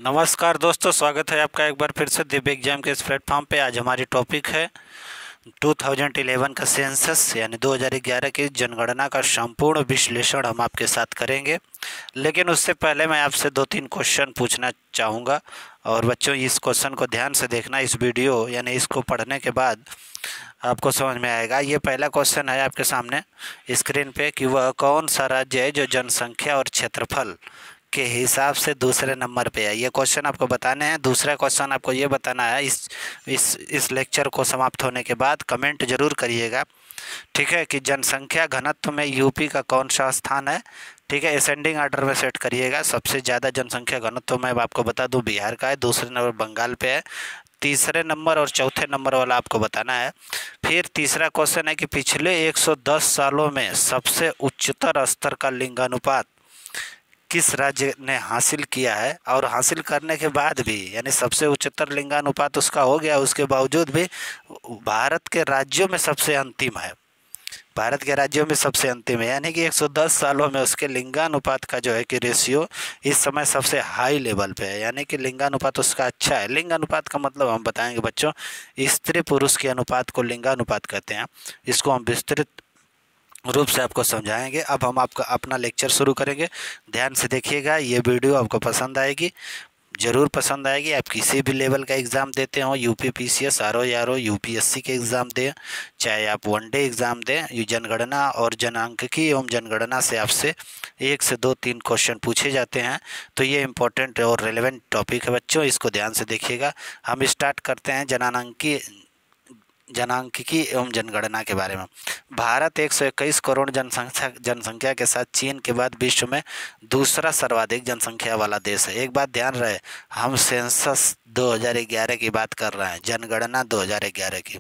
नमस्कार दोस्तों, स्वागत है आपका एक बार फिर से दिव्य एग्जाम के इस प्लेटफॉर्म पे। आज हमारी टॉपिक है 2011 का सेंसस यानी 2011 की जनगणना का संपूर्ण विश्लेषण हम आपके साथ करेंगे। लेकिन उससे पहले मैं आपसे 2-3 क्वेश्चन पूछना चाहूँगा। और बच्चों, इस क्वेश्चन को ध्यान से देखना। इस वीडियो यानी इसको पढ़ने के बाद आपको समझ में आएगा। ये पहला क्वेश्चन है आपके सामने स्क्रीन पे कि वह कौन सा राज्य है जो जनसंख्या और क्षेत्रफल के हिसाब से दूसरे नंबर पे है। ये क्वेश्चन आपको बताने हैं। दूसरा क्वेश्चन आपको ये बताना है इस लेक्चर को समाप्त होने के बाद कमेंट जरूर करिएगा, ठीक है, कि जनसंख्या घनत्व में यूपी का कौन सा स्थान है। ठीक है, असेंडिंग ऑर्डर में सेट करिएगा। सबसे ज़्यादा जनसंख्या घनत्व में आपको बता दूं बिहार का है, दूसरे नंबर बंगाल पे है, तीसरे नंबर और चौथे नंबर वाला आपको बताना है। फिर तीसरा क्वेश्चन है कि पिछले 110 सालों में सबसे उच्चतर स्तर का लिंगानुपात किस राज्य ने हासिल किया है। और हासिल करने के बाद भी यानी सबसे उच्चतर लिंगानुपात उसका हो गया, उसके बावजूद भी भारत के राज्यों में सबसे अंतिम है। भारत के राज्यों में सबसे अंतिम है, यानी कि 110 सालों में उसके लिंगानुपात का जो है कि रेशियो इस समय सबसे हाई लेवल पे है, यानी कि लिंगानुपात उसका अच्छा है। लिंगानुपात का मतलब हम बताएंगे बच्चों, स्त्री पुरुष के अनुपात को लिंगानुपात कहते हैं। इसको हम विस्तृत रूप से आपको समझाएंगे। अब हम आपका अपना लेक्चर शुरू करेंगे। ध्यान से देखिएगा, ये वीडियो आपको पसंद आएगी, ज़रूर पसंद आएगी। आप किसी भी लेवल का एग्ज़ाम देते हो, यूपी पीसीएस, आरओ यारो, यूपीएससी के एग्ज़ाम दें, चाहे आप वनडे एग्ज़ाम दें, ये जनगणना और जनांकिकी एवं जनगणना से आपसे 1 से 2-3 क्वेश्चन पूछे जाते हैं। तो ये इंपॉर्टेंट और रेलेवेंट टॉपिक है बच्चों, इसको ध्यान से देखिएगा। हम स्टार्ट करते हैं जनांकिकी एवं जनगणना के बारे में। भारत 121 करोड़ जनसंख्या के साथ चीन के बाद विश्व में दूसरा सर्वाधिक जनसंख्या वाला देश है। एक बात ध्यान रहे, हम सेंसस 2011 की बात कर रहे हैं, जनगणना 2011 की।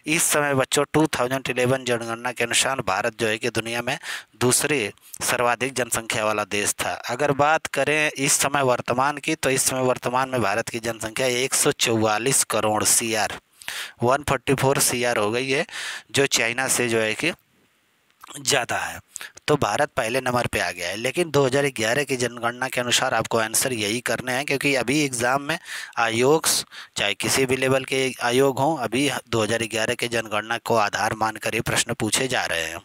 इस समय बच्चों 2011 जनगणना के अनुसार भारत जो है कि दुनिया में दूसरे सर्वाधिक जनसंख्या वाला देश था। अगर बात करें इस समय वर्तमान की, तो इस समय वर्तमान में भारत की जनसंख्या 144 करोड़ CR 144 CR हो गई है, जो चाइना से जो है कि ज़्यादा है। तो भारत पहले नंबर पे आ गया है। लेकिन 2011 की जनगणना के अनुसार आपको आंसर यही करने हैं, क्योंकि अभी एग्ज़ाम में आयोग, चाहे किसी भी लेवल के आयोग हों, अभी 2011 के जनगणना को आधार मानकर ही प्रश्न पूछे जा रहे हैं।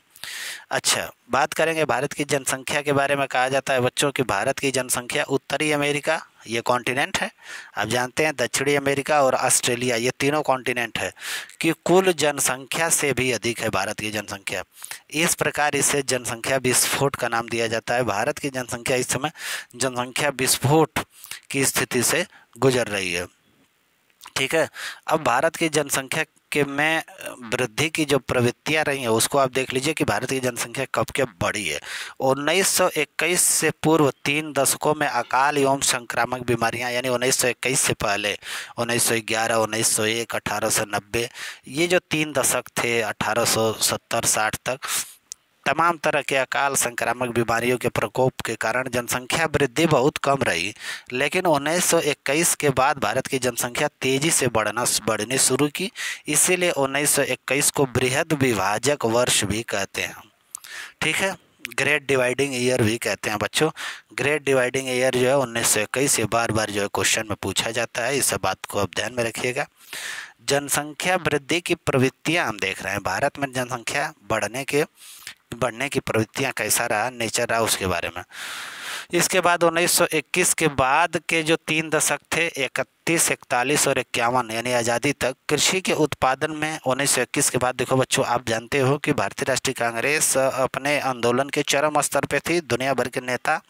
अच्छा, बात करेंगे भारत की जनसंख्या के बारे में। कहा जाता है बच्चों कि भारत की जनसंख्या उत्तरी अमेरिका, ये कॉन्टिनेंट है, आप जानते हैं, दक्षिणी अमेरिका और ऑस्ट्रेलिया, ये तीनों कॉन्टिनेंट है, कि कुल जनसंख्या से भी अधिक है भारत की जनसंख्या। इस प्रकार इसे जनसंख्या विस्फोट का नाम दिया जाता है। भारत की जनसंख्या इस समय जनसंख्या विस्फोट की स्थिति से गुजर रही है। ठीक है, अब भारत की जनसंख्या के में वृद्धि की जो प्रवृत्तियां रही हैं उसको आप देख लीजिए कि भारत की जनसंख्या कब के बढ़ी है। 1921 से पूर्व 3 दशकों में अकाल एवं संक्रामक बीमारियां, यानी 1921 से पहले 1911, 1901, 1890, ये जो 3 दशक थे 1870-60 तक, तमाम तरह के अकाल संक्रामक बीमारियों के प्रकोप के कारण जनसंख्या वृद्धि बहुत कम रही। लेकिन 1921 के बाद भारत की जनसंख्या तेजी से बढ़नी शुरू की। इसीलिए 1921 को बृहद विभाजक वर्ष भी कहते हैं। ठीक है, ग्रेट डिवाइडिंग ईयर भी कहते हैं बच्चों। ग्रेट डिवाइडिंग ईयर जो है 1921, ये बार बार जो है क्वेश्चन में पूछा जाता है, इस बात को आप ध्यान में रखिएगा। जनसंख्या वृद्धि की प्रवृत्तियां हम देख रहे हैं, भारत में जनसंख्या बढ़ने की प्रवृत्तियां कैसा रहा, नेचर रहा, उसके बारे में। इसके बाद 1921 के बाद के जो 3 दशक थे, 31, 41 और 51, यानी आज़ादी तक, कृषि के उत्पादन में 1921 के बाद देखो बच्चों, आप जानते हो कि भारतीय राष्ट्रीय कांग्रेस अपने आंदोलन के चरम स्तर पे थी। दुनिया भर के नेता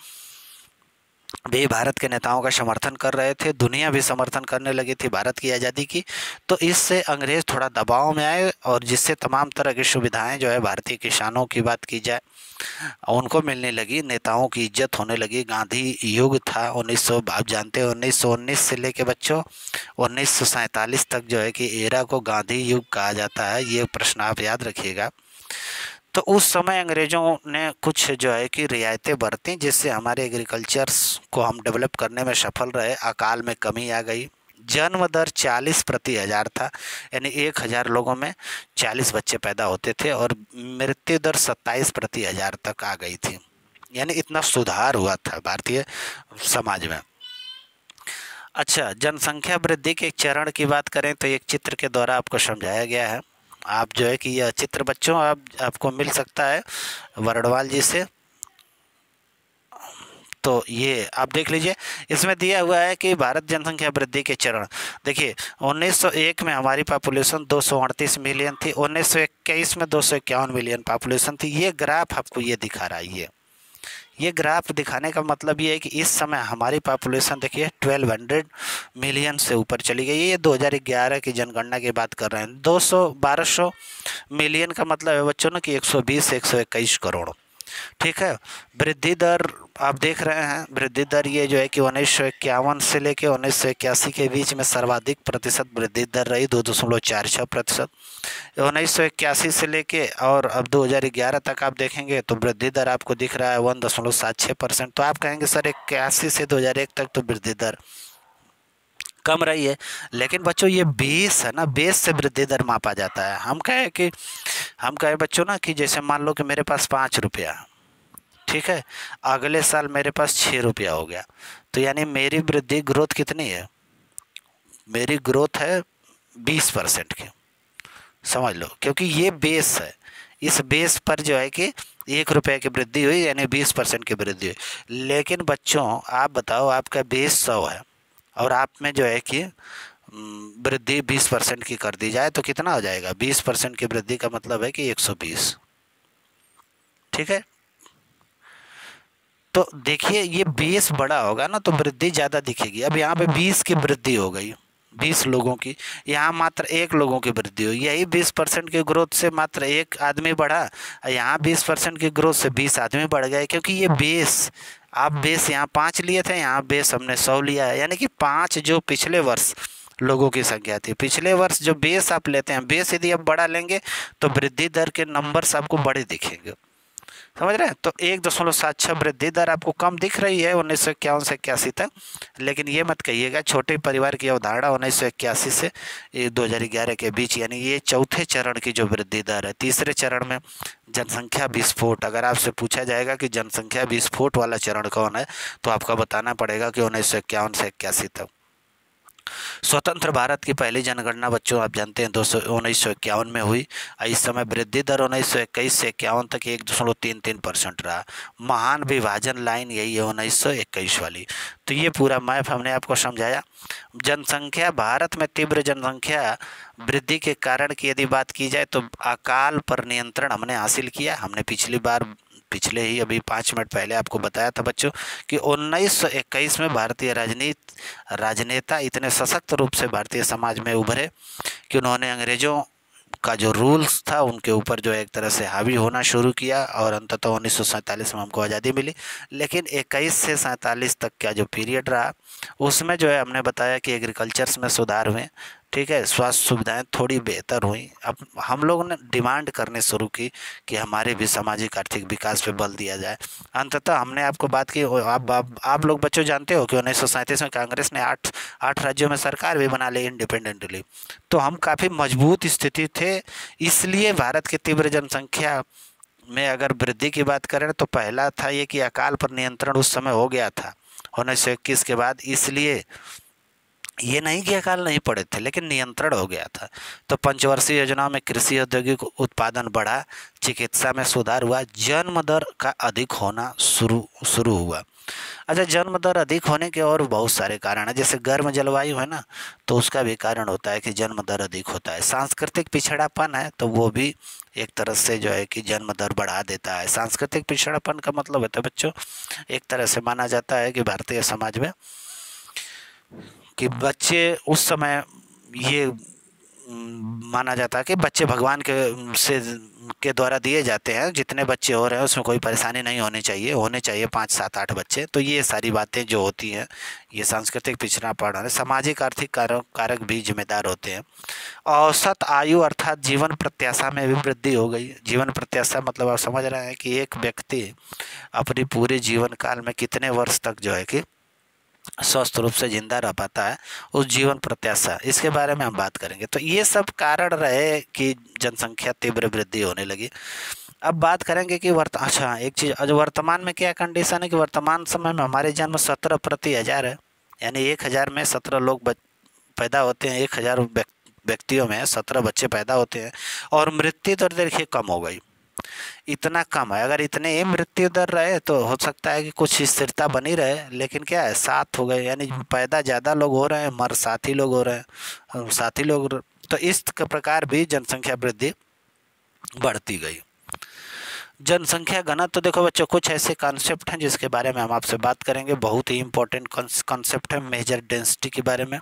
भी भारत के नेताओं का समर्थन कर रहे थे, दुनिया भी समर्थन करने लगी थी भारत की आज़ादी की। तो इससे अंग्रेज़ थोड़ा दबाव में आए, और जिससे तमाम तरह की सुविधाएं जो है भारतीय किसानों की बात की जाए उनको मिलने लगी, नेताओं की इज्जत होने लगी। गांधी युग था 1900, आप जानते हैं 1919 से लेके बच्चों 1947 तक जो है कि एरा को गांधी युग कहा जाता है। ये प्रश्न आप याद रखिएगा। तो उस समय अंग्रेज़ों ने कुछ जो है कि रियायतें बरतीं, जिससे हमारे एग्रीकल्चर्स को हम डेवलप करने में सफल रहे। अकाल में कमी आ गई। जन्म दर 40 प्रति हज़ार था, यानी 1000 लोगों में 40 बच्चे पैदा होते थे, और मृत्यु दर 27 प्रति हज़ार तक आ गई थी। यानी इतना सुधार हुआ था भारतीय समाज में। अच्छा, जनसंख्या वृद्धि के एक चरण की बात करें तो एक चित्र के द्वारा आपको समझाया गया है। आप जो है कि यह चित्र बच्चों आपको मिल सकता है वर्णवाल जी से। तो ये आप देख लीजिए, इसमें दिया हुआ है कि भारत जनसंख्या वृद्धि के चरण। देखिए 1901 में हमारी पॉपुलेशन 238 मिलियन थी, 1921 में 251 मिलियन पॉपुलेशन थी। ये ग्राफ आपको ये दिखा रहा है। ये ग्राफ दिखाने का मतलब ये है कि इस समय हमारी पॉपुलेशन देखिए 1200 मिलियन से ऊपर चली गई है। ये 2011 की जनगणना की बात कर रहे हैं। 1200 मिलियन का मतलब है बच्चों ना कि 120 से 121 करोड़। ठीक है। वृद्धि दर आप देख रहे हैं, वृद्धि दर ये जो है कि 1951 से लेके 1981 के बीच में सर्वाधिक प्रतिशत वृद्धि दर रही 2.46%। 1981 से लेके और अब 2011 तक आप देखेंगे तो वृद्धि दर आपको दिख रहा है 1.76%। तो आप कहेंगे सर 81 से 2001 तक तो वृद्धि दर कम रही है, लेकिन बच्चों ये बेस है ना, बेस से वृद्धि दर मापा जाता है। हम कहें बच्चों ना कि जैसे मान लो कि मेरे पास 5 रुपया, ठीक है, अगले साल मेरे पास 6 रुपया हो गया, तो यानी मेरी वृद्धि ग्रोथ कितनी है? मेरी ग्रोथ है 20% की, समझ लो, क्योंकि ये बेस है। इस बेस पर जो है कि 1 रुपये की वृद्धि हुई यानी 20% की वृद्धि हुई। लेकिन बच्चों आप बताओ, आपका बेस 100 है और आप में जो है कि वृद्धि 20% की कर दी जाए तो कितना हो जाएगा? 20% की वृद्धि का मतलब है कि 120। ठीक है। तो देखिए ये बेस बड़ा होगा ना तो वृद्धि ज़्यादा दिखेगी। अब यहाँ पे 20 की वृद्धि हो गई, 20 लोगों की, यहाँ मात्र 1 लोगों की वृद्धि हुई। यही 20% की ग्रोथ से मात्र 1 आदमी बढ़ा, यहाँ 20% की ग्रोथ से 20 आदमी बढ़ गए, क्योंकि ये बेस, आप बेस यहाँ 5 लिए थे, यहाँ बेस हमने 100 लिया है। यानी कि 5 जो पिछले वर्ष लोगों की संख्या थी, पिछले वर्ष जो बेस आप लेते हैं, बेस यदि आप बड़ा लेंगे तो वृद्धि दर के नंबर्स आपको बड़े दिखेंगे। समझ रहे हैं? तो 1.76 वृद्धि दर आपको कम दिख रही है 1951 से 81 तक, लेकिन ये मत कहिएगा, छोटे परिवार की अवधारणा 1981 से 2011 के बीच, यानी ये चौथे चरण की जो वृद्धि दर है। तीसरे चरण में जनसंख्या विस्फोट, अगर आपसे पूछा जाएगा कि जनसंख्या विस्फोट वाला चरण कौन है तो आपका बताना पड़ेगा कि 1951 से 81 तक। स्वतंत्र भारत की पहली जनगणना बच्चों आप जानते हैं 1951 में हुई। इस समय वृद्धि दर 1921 से 51 तक 1.33% रहा। महान विभाजन लाइन यही है 1921 वाली। तो ये पूरा मैप हमने आपको समझाया। जनसंख्या, भारत में तीव्र जनसंख्या वृद्धि के कारण की यदि बात की जाए तो अकाल पर नियंत्रण हमने हासिल किया। हमने पिछले ही अभी 5 मिनट पहले आपको बताया था बच्चों कि 1921 में भारतीय राजनेता इतने सशक्त रूप से भारतीय समाज में उभरे कि उन्होंने अंग्रेजों का जो रूल्स था उनके ऊपर जो एक तरह से हावी होना शुरू किया और अंततः 1947 में हमको आज़ादी मिली। लेकिन 21 से 47 तक का जो पीरियड रहा उसमें जो है हमने बताया कि एग्रीकल्चर्स में सुधार हुए, ठीक है, स्वास्थ्य सुविधाएं थोड़ी बेहतर हुई। अब हम लोगों ने डिमांड करने शुरू की कि हमारे भी सामाजिक आर्थिक विकास पे बल दिया जाए। अंततः हमने आपको बात की, आप लोग बच्चों जानते हो कि 1937 में कांग्रेस ने आठ राज्यों में सरकार भी बना ली इंडिपेंडेंटली। तो हम काफ़ी मजबूत स्थिति थे। इसलिए भारत की तीव्र जनसंख्या में अगर वृद्धि की बात करें तो पहला था ये कि अकाल पर नियंत्रण उस समय हो गया था 1921 के बाद। इसलिए ये नहीं कि अकाल नहीं पड़े थे, लेकिन नियंत्रण हो गया था। तो पंचवर्षीय योजना में कृषि औद्योगिक उत्पादन बढ़ा, चिकित्सा में सुधार हुआ, जन्म दर का अधिक होना शुरू हुआ। अच्छा, जन्म दर अधिक होने के और बहुत सारे कारण हैं। जैसे गर्म जलवायु है ना, तो उसका भी कारण होता है कि जन्म दर अधिक होता है। सांस्कृतिक पिछड़ापन है तो वो भी एक तरह से जो है कि जन्म दर बढ़ा देता है। सांस्कृतिक पिछड़ापन का मतलब होता है बच्चों, एक तरह से माना जाता है कि भारतीय समाज में कि बच्चे उस समय ये माना जाता है कि बच्चे भगवान के द्वारा दिए जाते हैं। जितने बच्चे हो रहे हैं उसमें कोई परेशानी नहीं होनी चाहिए, होने चाहिए 5, 7, 8 बच्चे। तो ये सारी बातें जो होती हैं ये सांस्कृतिक पिछड़ापन है। सामाजिक आर्थिक कारक भी जिम्मेदार होते हैं। औसत आयु अर्थात जीवन प्रत्याशा में भी वृद्धि हो गई। जीवन प्रत्याशा मतलब आप समझ रहे हैं कि एक व्यक्ति अपनी पूरे जीवन काल में कितने वर्ष तक जो है कि स्वस्थ रूप से जिंदा रह पाता है, उस जीवन प्रत्याशा, इसके बारे में हम बात करेंगे। तो ये सब कारण रहे कि जनसंख्या तीव्र वृद्धि होने लगी। अब बात करेंगे कि अच्छा एक चीज़, वर्तमान में क्या कंडीशन है कि वर्तमान समय में हमारे जन्म 17 प्रति 1000 है। यानी 1000 में 17 लोग पैदा होते हैं, 1000 व्यक्तियों में 17 बच्चे पैदा होते हैं। और मृत्यु दर देखिए कम हो गई, इतना कम है। अगर इतने ही मृत्यु दर रहे तो हो सकता है कि कुछ स्थिरता बनी रहे, लेकिन क्या है 7 हो गए, यानी पैदा ज़्यादा लोग हो रहे हैं, मर 7 ही लोग हो रहे हैं, 7 ही लोग। तो इस प्रकार भी जनसंख्या वृद्धि बढ़ती गई। जनसंख्या घनत्व तो देखो बच्चों, कुछ ऐसे कॉन्सेप्ट हैं जिसके बारे में हम आपसे बात करेंगे, बहुत ही इंपॉर्टेंट कॉन्सेप्ट है मेजर डेंसिटी के बारे में।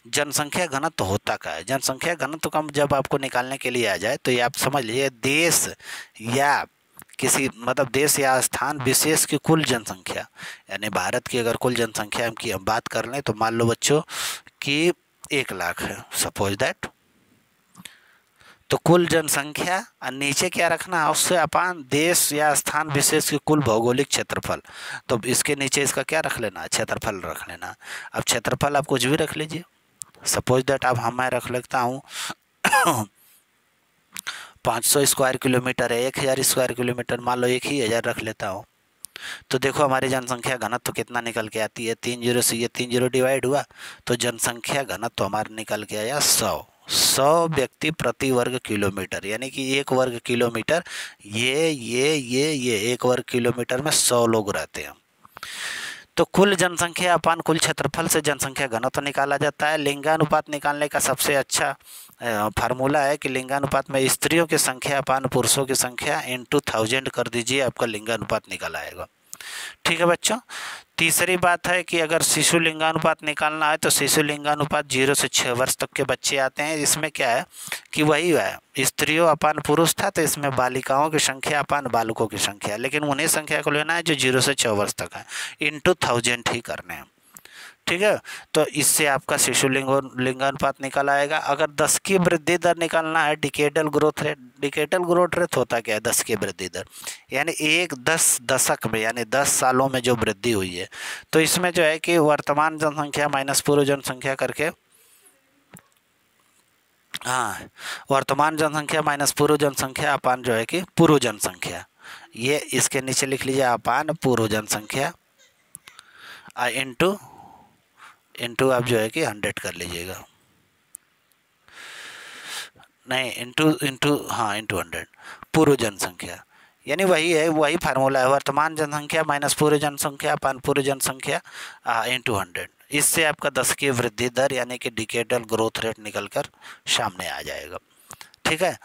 जनसंख्या घनत्व होता क्या है? जनसंख्या घनत्व का जब आपको निकालने के लिए आ जाए तो ये आप समझ लीजिए देश या किसी मतलब देश या स्थान विशेष की कुल जनसंख्या, यानी भारत की अगर कुल जनसंख्या की हम बात कर लें तो मान लो बच्चों कि 1 लाख है, सपोज दैट। तो कुल जनसंख्या और नीचे क्या रखना है, उससे अपान देश या स्थान विशेष की कुल भौगोलिक क्षेत्रफल। तो इसके नीचे इसका क्या रख लेना है, क्षेत्रफल रख लेना। अब क्षेत्रफल आप कुछ भी रख लीजिए, सपोज दैट अब मैं रख लेता हूँ 500 स्क्वायर किलोमीटर है, 1000 स्क्वायर किलोमीटर, मान लो 1000 रख लेता हूँ। तो देखो हमारी जनसंख्या घनत्व तो कितना निकल के आती है, 3 जीरो से ये 3 जीरो डिवाइड हुआ तो जनसंख्या घनत्व तो हमारा निकल के आया 100 व्यक्ति प्रति वर्ग किलोमीटर, यानी कि 1 वर्ग किलोमीटर ये 1 वर्ग किलोमीटर में 100 लोग रहते हैं। तो कुल जनसंख्या अपान कुल क्षेत्रफल से जनसंख्या घनत्व निकाला जाता है। लिंगानुपात निकालने का सबसे अच्छा फार्मूला है कि लिंगानुपात में स्त्रियों की संख्या अपान पुरुषों की संख्या इंटू 1000 कर दीजिए, आपका लिंगानुपात निकल आएगा। ठीक है बच्चों। तीसरी बात है कि अगर शिशु लिंगानुपात निकालना है तो शिशु लिंगानुपात 0 से 6 वर्ष तक के बच्चे आते हैं। इसमें क्या है कि वही है, स्त्रियों अपान पुरुष था तो इसमें बालिकाओं की संख्या अपान बालकों की संख्या, लेकिन उन्हीं संख्या को लेना है जो 0 से 6 वर्ष तक है, इंटू 1000 ही करने हैं। ठीक है, तो इससे आपका शिशु लिंगानुपात निकल आएगा। अगर 10 की वृद्धि दर निकालना है, decadal growth rate. Decadal growth rate होता क्या है, 10 की वृद्धि दर, यानी 10 दशक में यानी 10 सालों में जो वृद्धि हुई है। तो इसमें जो है कि वर्तमान जनसंख्या माइनस पूर्व जनसंख्या करके, हाँ, वर्तमान जनसंख्या माइनस पूर्व जनसंख्या अपान जो है कि पूर्व जनसंख्या, ये इसके नीचे लिख लीजिए अपान पूर्व जनसंख्या इंटू आप जो है कि 100 कर लीजिएगा, नहीं इंटू 100 पूर्व जनसंख्या, यानी वही है, वही फार्मूला है, वर्तमान जनसंख्या माइनस पूर्व जनसंख्या अपान पूर्व जनसंख्या इंटू 100। इससे आपका 10 की वृद्धि दर यानी कि डिकेडल ग्रोथ रेट निकलकर सामने आ जाएगा। ठीक है,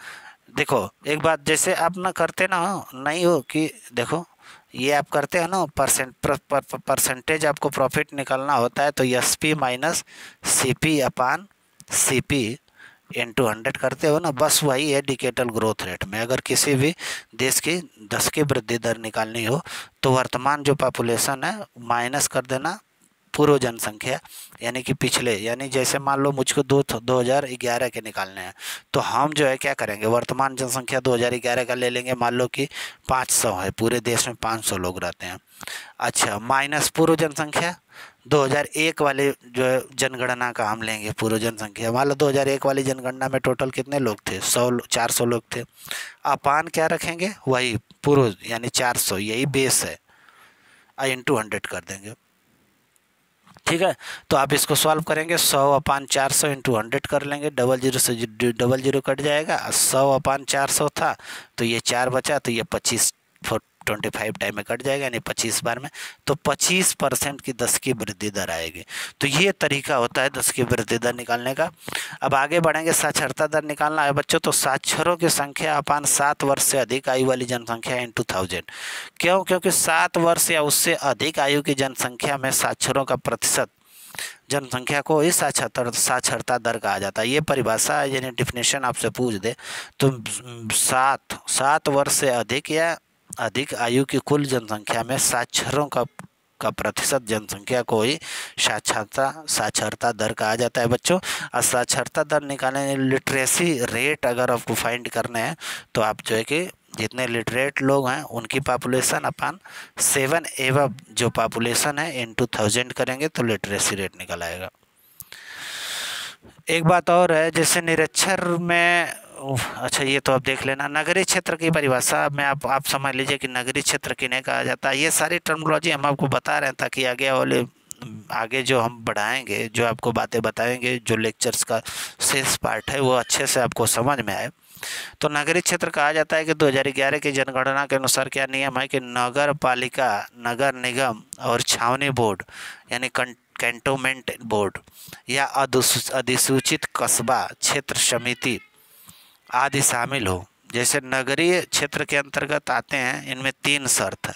देखो एक बात, जैसे आप ना करते ना नहीं हो कि देखो ये आप करते हैं ना परसेंटेज आपको प्रॉफिट निकालना होता है तो SP माइनस CP अपान CP इंटू 100 करते हो ना, बस वही है डिकेडल ग्रोथ रेट में। अगर किसी भी देश की 10 की वृद्धि दर निकालनी हो तो वर्तमान जो पॉपुलेशन है माइनस कर देना पूर्व जनसंख्या, यानी कि पिछले, यानी जैसे मान लो मुझको 2011 के निकालने हैं तो हम जो है क्या करेंगे, वर्तमान जनसंख्या 2011 का ले लेंगे, मान लो कि 500 है, पूरे देश में 500 लोग रहते हैं। अच्छा, माइनस पूर्व जनसंख्या 2001 वाले जो है जनगणना का हम लेंगे पूर्व जनसंख्या, मान लो 2001 वाली जनगणना में टोटल कितने लोग थे, 400 लोग थे। अपान क्या रखेंगे, वही पूर्व यानी 400, यही बेस है, इंटू 100 कर देंगे। ठीक है, तो आप इसको सॉल्व करेंगे, 100 अपान 400 इंटू 100 कर लेंगे, 00 से 00 कट जाएगा, 100 अपान 400 था तो ये 4 बचा, तो ये 25 टाइम में कट जाएगा, यानी 25 बार में, तो 25% की 10 की वृद्धि दर आएगी। तो ये तरीका होता है 10 की वृद्धि दर निकालने का। अब आगे बढ़ेंगे, साक्षरता दर निकालना है बच्चों, तो साक्षरों की संख्या अपान 7 वर्ष से अधिक आयु वाली जनसंख्या इंटू 1000। क्यों? क्योंकि 7 वर्ष या उससे अधिक आयु की जनसंख्या में साक्षरों का प्रतिशत जनसंख्या को ही साक्षरता दर कहा जाता है। ये परिभाषा यानी डिफिनेशन आपसे पूछ दे तो 7 वर्ष से अधिक या अधिक आयु की कुल जनसंख्या में साक्षरों का प्रतिशत जनसंख्या को ही साक्षरता दर कहा जाता है बच्चों। और साक्षरता दर निकालने, लिटरेसी रेट अगर आपको फाइंड करने हैं तो आप जो है कि जितने लिटरेट लोग हैं उनकी पॉपुलेशन अपान 7 एवं जो पॉपुलेशन है इंटू 1000 करेंगे तो लिटरेसी रेट निकल आएगा। एक बात और है, जैसे निरक्षर में, अच्छा ये तो आप देख लेना, नगरीय क्षेत्र की परिभाषा में आप समझ लीजिए कि नगरीय क्षेत्र किन्हें कहा जाता है। ये सारी टर्मिनोलॉजी हम आपको बता रहे हैं ताकि आगे वाले आगे जो हम बढ़ाएंगे, जो आपको बातें बताएंगे, जो लेक्चर्स का शेष पार्ट है वो अच्छे से आपको समझ में आए। तो नगरीय क्षेत्र कहा जाता है कि 2011 की जनगणना के अनुसार क्या नियम है कि नगर पालिका, नगर निगम और छावनी बोर्ड यानी कैंटोनमेंट बोर्ड या अधिसूचित कस्बा क्षेत्र समिति आदि शामिल हो। जैसे नगरीय क्षेत्र के अंतर्गत आते हैं, इनमें 3 शर्त है।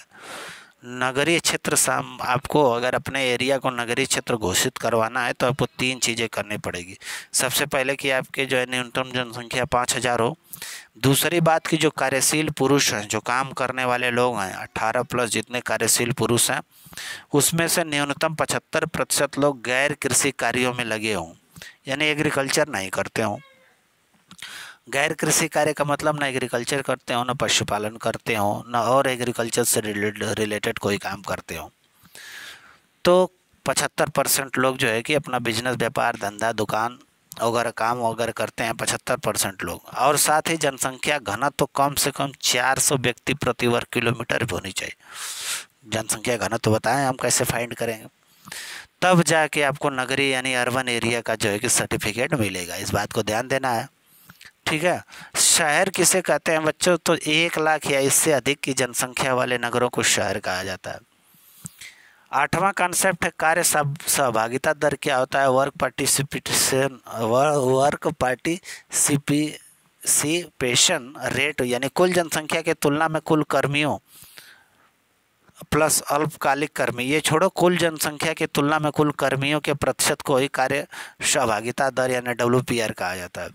नगरीय क्षेत्र आपको अगर अपने एरिया को नगरीय क्षेत्र घोषित करवाना है तो आपको 3 चीज़ें करनी पड़ेगी। सबसे पहले कि आपके जो है न्यूनतम जनसंख्या 5000 हो। दूसरी बात कि जो कार्यशील पुरुष हैं, जो काम करने वाले लोग हैं, 18+ जितने कार्यशील पुरुष हैं, उसमें से न्यूनतम 75% लोग गैर कृषि कार्यों में लगे हों, यानी एग्रीकल्चर नहीं करते हों। गैर कृषि कार्य का मतलब ना एग्रीकल्चर करते हो, ना पशुपालन करते हो, ना और एग्रीकल्चर से रिलेटेड कोई काम करते हो। तो 75% लोग जो है कि अपना बिजनेस, व्यापार, धंधा, दुकान वगैरह काम वगैरह करते हैं, 75% लोग। और साथ ही जनसंख्या घनत्व तो कम से कम 400 व्यक्ति प्रति वर्ग किलोमीटर भी होनी चाहिए। जनसंख्या घनत्व तो बताएं हम कैसे फाइंड करेंगे, तब जाके आपको नगरीय यानी अर्बन एरिया का जो है कि सर्टिफिकेट मिलेगा। इस बात को ध्यान देना है, ठीक है। शहर किसे कहते हैं बच्चों? तो 1 लाख या इससे अधिक की जनसंख्या वाले नगरों को शहर कहा जाता है। 8वां कॉन्सेप्ट है कार्य सहभागिता दर। क्या होता है? वर्क पार्टिसिपेशन रेट, यानी कुल जनसंख्या के तुलना में कुल कर्मियों प्लस अल्पकालिक कर्मी, ये छोड़ो, कुल जनसंख्या की तुलना में कुल कर्मियों के प्रतिशत को ही कार्य सहभागिता दर यानी WPR कहा जाता है।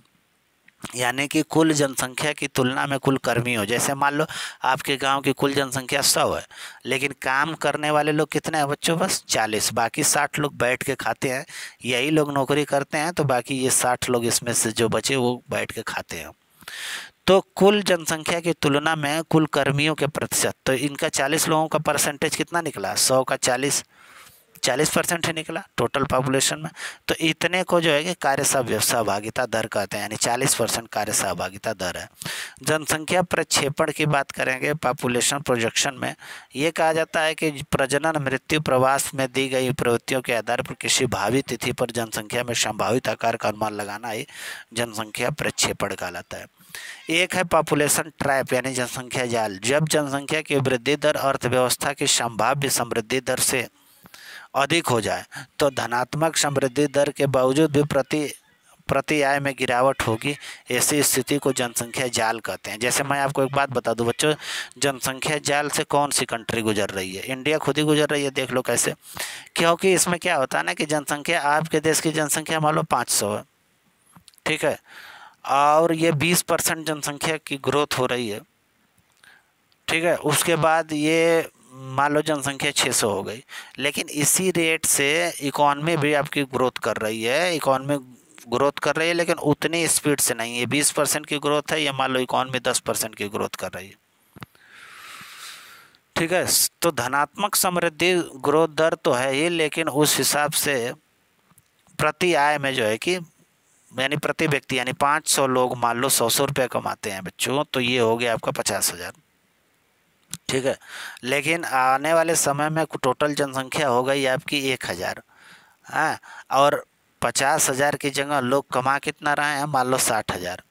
यानी कि कुल जनसंख्या की तुलना में कुल कर्मियों, जैसे मान लो आपके गांव की कुल जनसंख्या 100 है, लेकिन काम करने वाले लोग कितने हैं बच्चों? बस 40। बाकी 60 लोग बैठ के खाते हैं, यही लोग नौकरी करते हैं, तो बाकी ये 60 लोग इसमें से जो बचे वो बैठ के खाते हैं। तो कुल जनसंख्या की तुलना में कुल कर्मियों के प्रतिशत, तो इनका 40 लोगों का परसेंटेज कितना निकला? 100 का 40% ही निकला टोटल पॉपुलेशन में। तो इतने को जो है कि कार्य सहभागिता दर कहते हैं, यानी 40% कार्य सहभागिता दर है। जनसंख्या प्रक्षेपण की बात करेंगे पॉपुलेशन प्रोजेक्शन में, ये कहा जाता है कि प्रजनन, मृत्यु, प्रवास में दी गई प्रवृत्तियों के आधार पर किसी भावी तिथि पर जनसंख्या में संभावित आकार का अनुमान लगाना ही जनसंख्या प्रक्षेपण कहलाता है। एक है पॉपुलेशन ट्रैप यानी जनसंख्या जाल। जब जनसंख्या की वृद्धि दर अर्थव्यवस्था की संभाव्य समृद्धि दर से अधिक हो जाए तो धनात्मक समृद्धि दर के बावजूद भी प्रति आय में गिरावट होगी। ऐसी स्थिति को जनसंख्या जाल कहते हैं। जैसे मैं आपको एक बात बता दूं बच्चों, जनसंख्या जाल से कौन सी कंट्री गुजर रही है? इंडिया खुद ही गुजर रही है। देख लो कैसे, क्योंकि इसमें क्या होता है ना कि जनसंख्या, आपके देश की जनसंख्या मान लो 500 है, ठीक है, और ये 20% जनसंख्या की ग्रोथ हो रही है, ठीक है। उसके बाद ये मान लो जनसंख्या 600 हो गई, लेकिन इसी रेट से इकॉनमी भी आपकी ग्रोथ कर रही है, इकॉनमी ग्रोथ कर रही है, लेकिन उतनी स्पीड से नहीं है। 20% की ग्रोथ है, या मान लो इकॉनमी 10% की ग्रोथ कर रही है, ठीक है। तो धनात्मक समृद्धि ग्रोथ दर तो है ही, लेकिन उस हिसाब से प्रति आय में जो है कि यानी प्रति व्यक्ति, यानी 500 लोग मान लो 100 रुपये कमाते हैं बच्चों, तो ये हो गया आपका 50,000, ठीक है। लेकिन आने वाले समय में टोटल जनसंख्या हो गई आपकी 1000, हाँ, और 50,000 की जगह लोग कमा कितना रहे हैं? मान लो 60,000,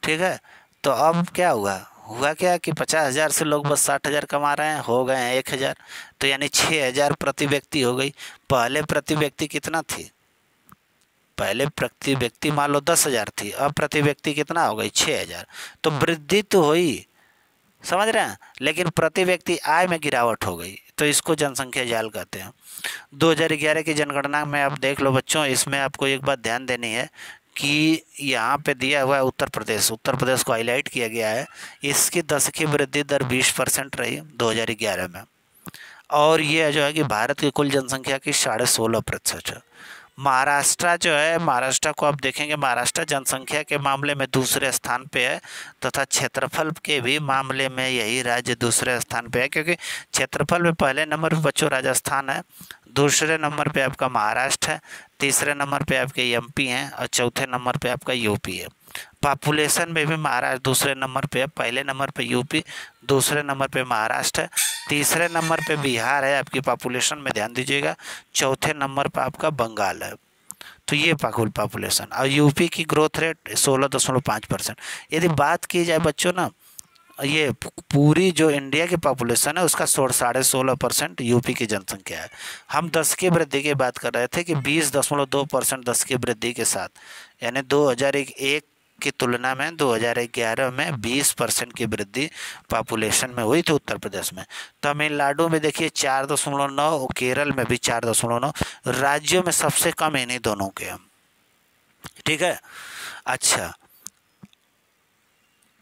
ठीक है। तो अब क्या हुआ क्या कि 50,000 से लोग बस 60,000 कमा रहे हैं, हो गए हैं 1000, तो यानी 6,000 प्रति व्यक्ति हो गई। पहले प्रति व्यक्ति कितना थी? पहले प्रति व्यक्ति मान लो 10,000 थी, अब प्रति व्यक्ति कितना हो गई? 6,000। तो वृद्धि तो हुई, समझ रहे हैं, लेकिन प्रति व्यक्ति आय में गिरावट हो गई, तो इसको जनसंख्या जाल कहते हैं। 2011 की जनगणना में आप देख लो बच्चों, इसमें आपको एक बात ध्यान देनी है कि यहाँ पे दिया हुआ है उत्तर प्रदेश को हाईलाइट किया गया है। इसकी दशकीय वृद्धि दर 20% रही 2011 में, और ये जो है कि भारत की कुल जनसंख्या की 16.5% है। महाराष्ट्र जो है, महाराष्ट्र को आप देखेंगे, महाराष्ट्र जनसंख्या के मामले में दूसरे स्थान पे है, तथा क्षेत्रफल के भी मामले में यही राज्य दूसरे स्थान पे है, क्योंकि क्षेत्रफल में पहले नंबर पे बच्चों राजस्थान है, दूसरे नंबर पे आपका महाराष्ट्र है, तीसरे नंबर पे आपके MP हैं, और चौथे नंबर पे आपका UP है। पॉपुलेशन में भी महाराष्ट्र दूसरे नंबर पे है, पहले नंबर पे यूपी, दूसरे नंबर पे महाराष्ट्र है, तीसरे नंबर पे बिहार है आपकी पॉपुलेशन में, ध्यान दीजिएगा, चौथे नंबर पर आपका बंगाल है। तो ये कुल पॉपुलेशन, और यूपी की ग्रोथ रेट 16.5%। यदि बात की जाए बच्चों ना, ये पूरी जो इंडिया की पॉपुलेशन है उसका 16.5% यूपी की जनसंख्या है। हम 10 की वृद्धि की बात कर रहे थे कि 20.2% 10 की वृद्धि के साथ, यानी 2001 की तुलना में 2011 में 20% की वृद्धि पॉपुलेशन में हुई थी उत्तर प्रदेश में। तमिलनाडु में देखिए 4.9, केरल में भी 4.9, राज्यों में सबसे कम इन्हीं दोनों के हम, ठीक है। अच्छा,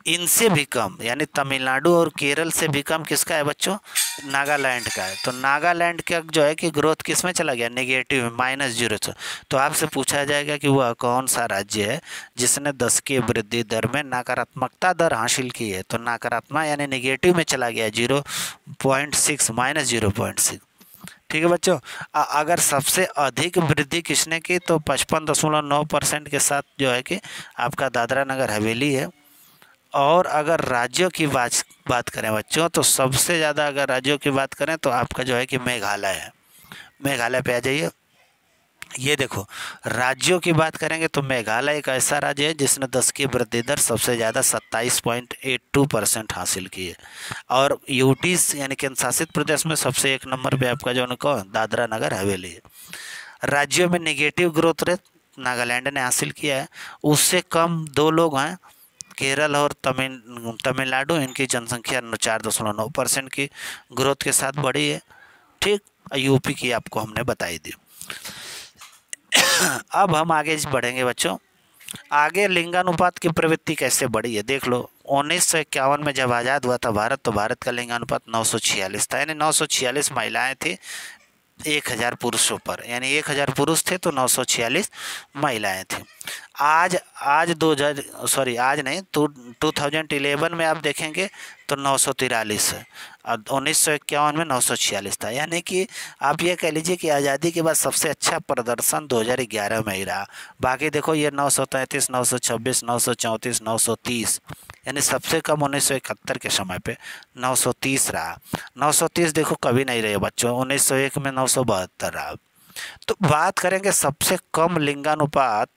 इनसे भी कम यानी तमिलनाडु और केरल से भी कम किसका है बच्चों? नागालैंड का है। तो नागालैंड का जो है कि ग्रोथ किस में चला गया? नेगेटिव में, -0। तो आपसे पूछा जाएगा कि वह कौन सा राज्य है जिसने 10 की वृद्धि दर में नकारात्मकता दर हासिल की है? तो नकारात्मक यानी नेगेटिव में चला गया, 0.6, -0.6। ठीक है बच्चों। अगर सबसे अधिक वृद्धि किसने की तो 55.9% के साथ जो है कि आपका दादरा नगर हवेली है। और अगर राज्यों की बात करें बच्चों, तो सबसे ज़्यादा अगर राज्यों की बात करें तो आपका जो है कि मेघालय है। मेघालय पे आ जाइए। ये देखो, राज्यों की बात करेंगे तो मेघालय एक ऐसा राज्य है जिसने 10 की वृद्धि दर सबसे ज़्यादा 27.82% हासिल की है। और यूटी यानी केंद्र शासित प्रदेश में सबसे एक नंबर पे आपका जो उनको दादरा नगर हवेली है। राज्यों में नेगेटिव ग्रोथ रेट नागालैंड ने हासिल किया है, उससे कम दो लोग हैं, केरल और तमिलनाडु। इनकी जनसंख्या 4.9% की ग्रोथ के साथ बढ़ी है, ठीक। यूपी की आपको हमने बताई दी। अब हम आगे बढ़ेंगे बच्चों। आगे लिंगानुपात की प्रवृत्ति कैसे बढ़ी है देख लो। 1951 में जब आज़ाद हुआ था भारत, तो भारत का लिंगानुपात 946 था, यानी 946 महिलाएं थी 1000 पुरुषों पर, यानी 1000 पुरुष थे तो 946 महिलाएं थी। आज 2011 में आप देखेंगे तो 943 है, और 1951 में 946 था। यानी कि आप ये कह लीजिए कि आज़ादी के बाद सबसे अच्छा प्रदर्शन 2011 में ही रहा। बाकी देखो ये 933, 926, 934, 930, यानी सबसे कम 1971 के समय पे 930 रहा। 930 देखो कभी नहीं रहे बच्चों, 1901 में 972 रहा। तो बात करेंगे सबसे कम लिंगानुपात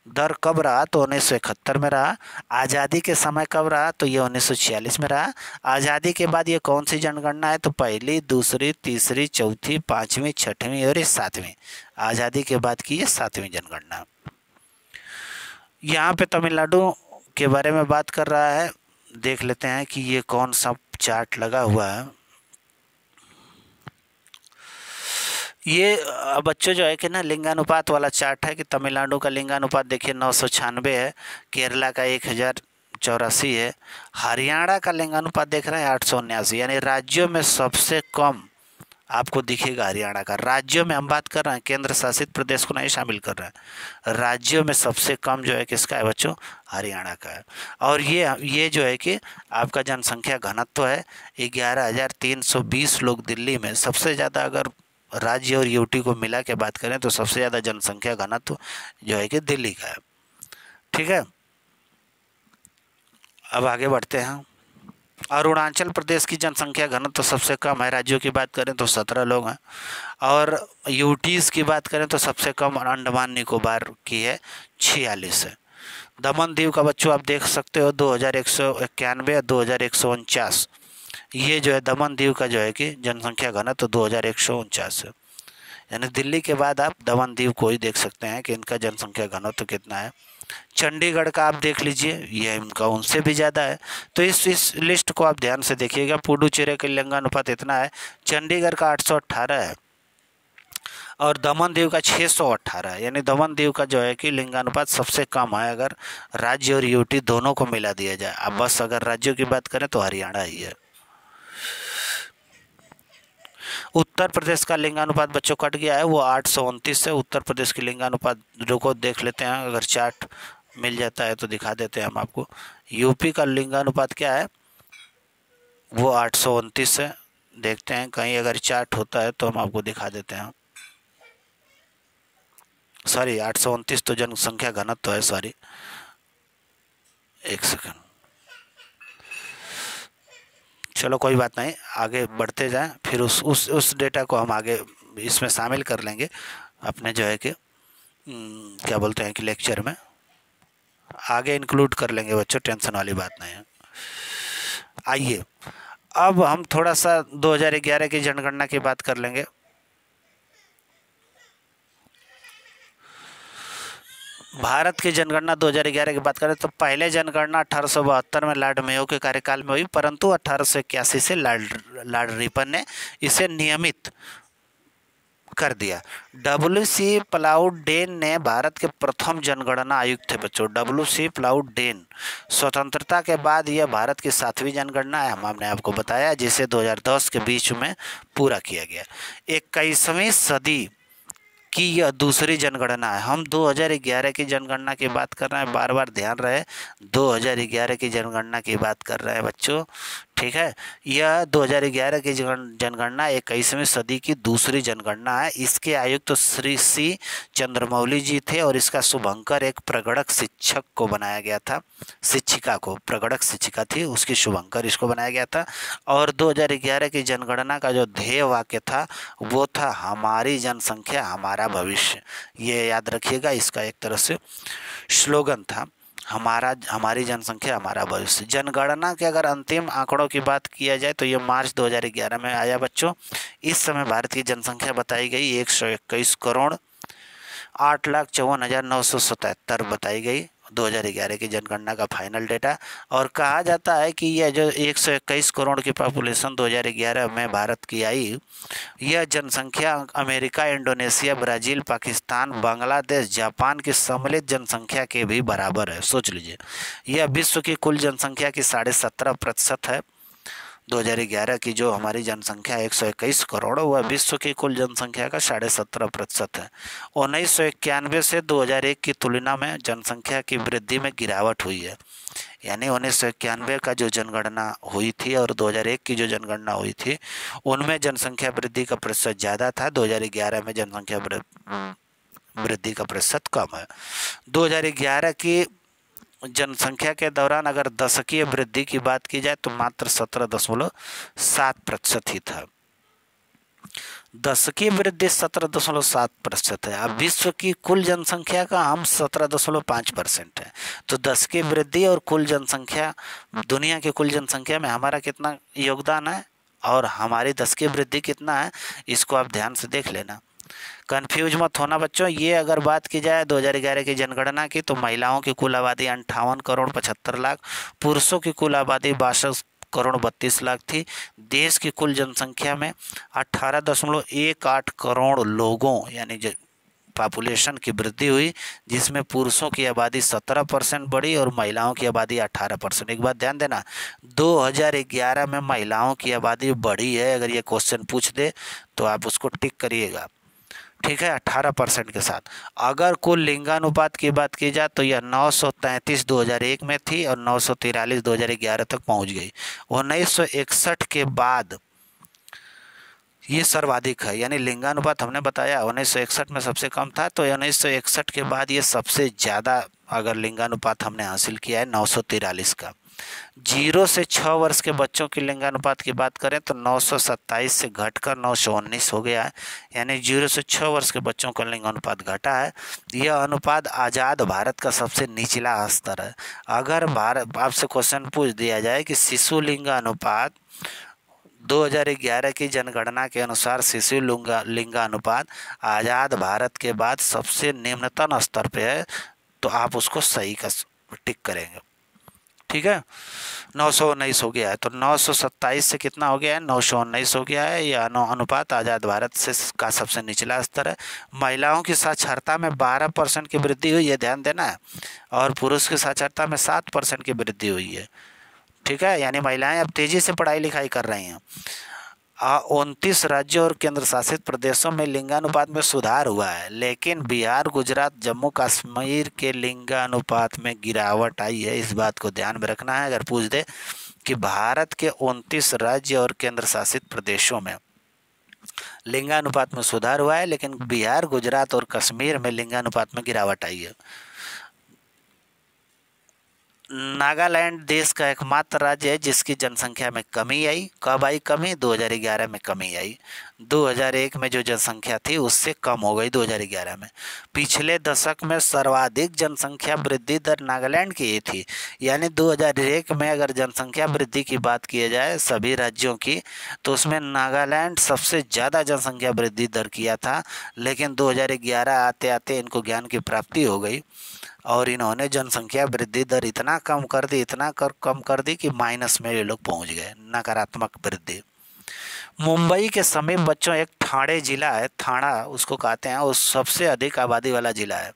दर कब रहा, तो 1971 में रहा। आज़ादी के समय कब रहा, तो ये 1946 में रहा। आज़ादी के बाद ये कौन सी जनगणना है, तो पहली, दूसरी, तीसरी, चौथी, पाँचवीं, छठवीं और ये 7वीं। आज़ादी के बाद की ये 7वीं जनगणना। यहाँ पे तमिलनाडु के बारे में बात कर रहा है, देख लेते हैं कि ये कौन सा चार्ट लगा हुआ है। ये बच्चों जो है कि ना लिंगानुपात वाला चार्ट है कि तमिलनाडु का लिंगानुपात देखिए 996 है, केरला का 1084 है, हरियाणा का लिंगानुपात देख रहे हैं 879, यानी राज्यों में सबसे कम आपको दिखेगा हरियाणा का। राज्यों में हम बात कर रहे हैं, केंद्र शासित प्रदेश को नहीं शामिल कर रहे हैं। राज्यों में सबसे कम जो है किसका है बच्चों? हरियाणा का है। और ये जो है कि आपका जनसंख्या घनत्व है 11,320 लोग दिल्ली में। सबसे ज़्यादा अगर राज्य और यूटी को मिला के बात करें तो सबसे ज़्यादा जनसंख्या घनत्व जो है कि दिल्ली का है, ठीक है। अब आगे बढ़ते हैं। अरुणाचल प्रदेश की जनसंख्या घनत्व तो सबसे कम है, राज्यों की बात करें तो 17 लोग हैं। और यूटीज़ की बात करें तो सबसे कम अंडमान निकोबार की है, 46 है। दमन दीव का बच्चों आप देख सकते हो 2191 और 2149, ये जो है दमन दीव का जो है कि जनसंख्या घनत्व 2149 है। यानी दिल्ली के बाद आप दमन दीव को ही देख सकते हैं कि इनका जनसंख्या घनत्व कितना है। चंडीगढ़ का आप देख लीजिए, ये इनका उनसे भी ज़्यादा है। तो इस लिस्ट को आप ध्यान से देखिएगा। पुडुचेरी का लिंगानुपात इतना है, चंडीगढ़ का 818 है और दमन दीव का 618 है। यानी दमन दीव का जो है कि लिंगानुपात सबसे कम है अगर राज्य और यूटी दोनों को मिला दिया जाए। अब बस अगर राज्यों की बात करें तो हरियाणा ही है। उत्तर प्रदेश का लिंगानुपात बच्चों कट गया है, वो 829 है। उत्तर प्रदेश की लिंगानुपात रुको देख लेते हैं, अगर चार्ट मिल जाता है तो दिखा देते हैं हम आपको। यूपी का लिंगानुपात क्या है, वो 829 है। देखते हैं कहीं अगर चार्ट होता है तो हम आपको दिखा देते हैं। सॉरी 829 तो जनसंख्या घनत्व है, सॉरी एक सेकंड, चलो कोई बात नहीं, आगे बढ़ते जाएं, फिर उस डेटा को हम आगे इसमें शामिल कर लेंगे अपने जो है कि क्या बोलते हैं कि लेक्चर में आगे इंक्लूड कर लेंगे बच्चों, टेंशन वाली बात नहीं है। आइए अब हम थोड़ा सा 2011 की जनगणना की बात कर लेंगे। भारत की जनगणना 2011 की बात करें तो पहले जनगणना 1872 में लॉर्ड मेयो के कार्यकाल में हुई, परंतु 1881 से लॉर्ड रिपन ने इसे नियमित कर दिया। डब्ल्यू.सी. प्लाउडेन ने भारत के प्रथम जनगणना आयुक्त थे बच्चों। डब्ल्यू.सी. प्लाउडेन स्वतंत्रता के बाद यह भारत की 7वीं जनगणना है, हमने आपको बताया, जिसे 2010 के बीच में पूरा किया गया। 21वीं सदी की यह दूसरी जनगणना है। हम 2011 की जनगणना की बात कर रहे हैं, बार बार ध्यान रहे, 2011 की जनगणना की बात कर रहे हैं बच्चों, ठीक है। यह 2011 की जनगणना 21वीं सदी की दूसरी जनगणना है। इसके आयुक्त तो श्री सी चंद्रमौली जी थे और इसका शुभंकर एक प्रगणक शिक्षक को बनाया गया था, शिक्षिका को, प्रगणक शिक्षिका थी, उसकी शुभंकर इसको बनाया गया था। और 2011 की जनगणना का जो ध्येय वाक्य था वो था हमारी जनसंख्या हमारा भविष्य। ये याद रखिएगा, इसका एक तरह से स्लोगन था, हमारी जनसंख्या हमारा भविष्य। जनगणना के अगर अंतिम आंकड़ों की बात किया जाए तो ये मार्च 2011 में आया बच्चों। इस समय भारत की जनसंख्या बताई गई 121 करोड़ 8,54,977 बताई गई 2011 की जनगणना का फाइनल डेटा। और कहा जाता है कि यह जो 121 करोड़ की पॉपुलेशन 2011 में भारत की आई, यह जनसंख्या America, Indonesia, Brazil, Pakistan, Bangladesh, Japan की सम्मिलित जनसंख्या के भी बराबर है। सोच लीजिए, यह विश्व की कुल जनसंख्या की 17.5% है। 2011 की जो हमारी जनसंख्या 121 करोड़, वह विश्व की कुल जनसंख्या का 17.5% है। 1991 से 2001 की तुलना में जनसंख्या की वृद्धि में गिरावट हुई है। यानी 1991 का जो जनगणना हुई थी और 2001 की जो जनगणना हुई थी, उनमें जनसंख्या वृद्धि का प्रतिशत ज़्यादा था, 2011 में जनसंख्या वृद्धि का प्रतिशत कम है। 2011 की जनसंख्या के दौरान अगर दशकीय वृद्धि की बात की जाए तो मात्र 17.7% ही था। दशकीय वृद्धि 17.7% है। अब विश्व की कुल जनसंख्या का हम 17.5% है। तो दशकीय वृद्धि और कुल जनसंख्या, दुनिया की कुल जनसंख्या में हमारा कितना योगदान है और हमारी दशकीय वृद्धि कितना है, इसको आप ध्यान से देख लेना, कंफ्यूज मत होना बच्चों। ये अगर बात की जाए 2011 की जनगणना की तो महिलाओं की कुल आबादी 58 करोड़ 75 लाख, पुरुषों की कुल आबादी 62 करोड़ 32 लाख थी। देश की कुल जनसंख्या में 18.18 करोड़ लोगों यानी पॉपुलेशन की वृद्धि हुई, जिसमें पुरुषों की आबादी 17% बढ़ी और महिलाओं की आबादी 18%। एक बात ध्यान देना, 2011 में महिलाओं की आबादी बढ़ी है, अगर ये क्वेश्चन पूछ दे तो आप उसको टिक करिएगा, ठीक है, 18% के साथ। अगर कुल लिंगानुपात की बात की जाए तो यह 933 2001 में थी और 943 2011 तक पहुंच गई। 1961 के बाद ये सर्वाधिक है, यानी लिंगानुपात हमने बताया 1961 में सबसे कम था, तो 1961 के बाद ये सबसे ज़्यादा अगर लिंगानुपात हमने हासिल किया है 943 का। 0 से 6 वर्ष के बच्चों की लिंगानुपात की बात करें तो 927 से घटकर 919 हो गया है, यानी 0 से 6 वर्ष के बच्चों का लिंगानुपात घटा है। यह अनुपात आज़ाद भारत का सबसे निचला स्तर है। अगर भारत आपसे क्वेश्चन पूछ दिया जाए कि शिशु लिंगानुपात 2011 की जनगणना के अनुसार शिशु लिंगानुपात आज़ाद भारत के बाद सबसे निम्नतम स्तर पे है, तो आप उसको सही का टिक करेंगे, ठीक है। 919 हो गया है, तो 927 से कितना हो गया है, 919 हो गया है। यह अनुपात आज़ाद भारत से का सबसे निचला स्तर है। महिलाओं की साक्षरता में 12% की वृद्धि हुई है, ध्यान देना है, और पुरुष की साक्षरता में 7% की वृद्धि हुई है, ठीक है। यानी महिलाएं अब तेज़ी से पढ़ाई लिखाई कर रही हैं। 29 राज्यों और केंद्र शासित प्रदेशों में लिंगानुपात में सुधार हुआ है, लेकिन बिहार, गुजरात, जम्मू कश्मीर के लिंगानुपात में गिरावट आई है। इस बात को ध्यान में रखना है। अगर पूछ दे कि भारत के 29 राज्य और केंद्र शासित प्रदेशों में लिंगानुपात में सुधार हुआ है, लेकिन बिहार, गुजरात और कश्मीर में लिंगानुपात में गिरावट आई है। नागालैंड देश का एकमात्र राज्य है जिसकी जनसंख्या में कमी आई। कब आई कमी? 2011 में कमी आई। 2001 में जो जनसंख्या थी उससे कम हो गई 2011 में। पिछले दशक में सर्वाधिक जनसंख्या वृद्धि दर नागालैंड की ही थी। यानी 2001 में अगर जनसंख्या वृद्धि की बात की जाए सभी राज्यों की, तो उसमें नागालैंड सबसे ज़्यादा जनसंख्या वृद्धि दर किया था। लेकिन 2011 आते आते इनको ज्ञान की प्राप्ति हो गई और इन्होंने जनसंख्या वृद्धि दर इतना कम कर दी, कम कर दी कि माइनस में ये लोग पहुंच गए, नकारात्मक वृद्धि। मुंबई के समीप बच्चों एक ठाणे जिला है, थाना उसको कहते हैं, वो सबसे अधिक आबादी वाला जिला है।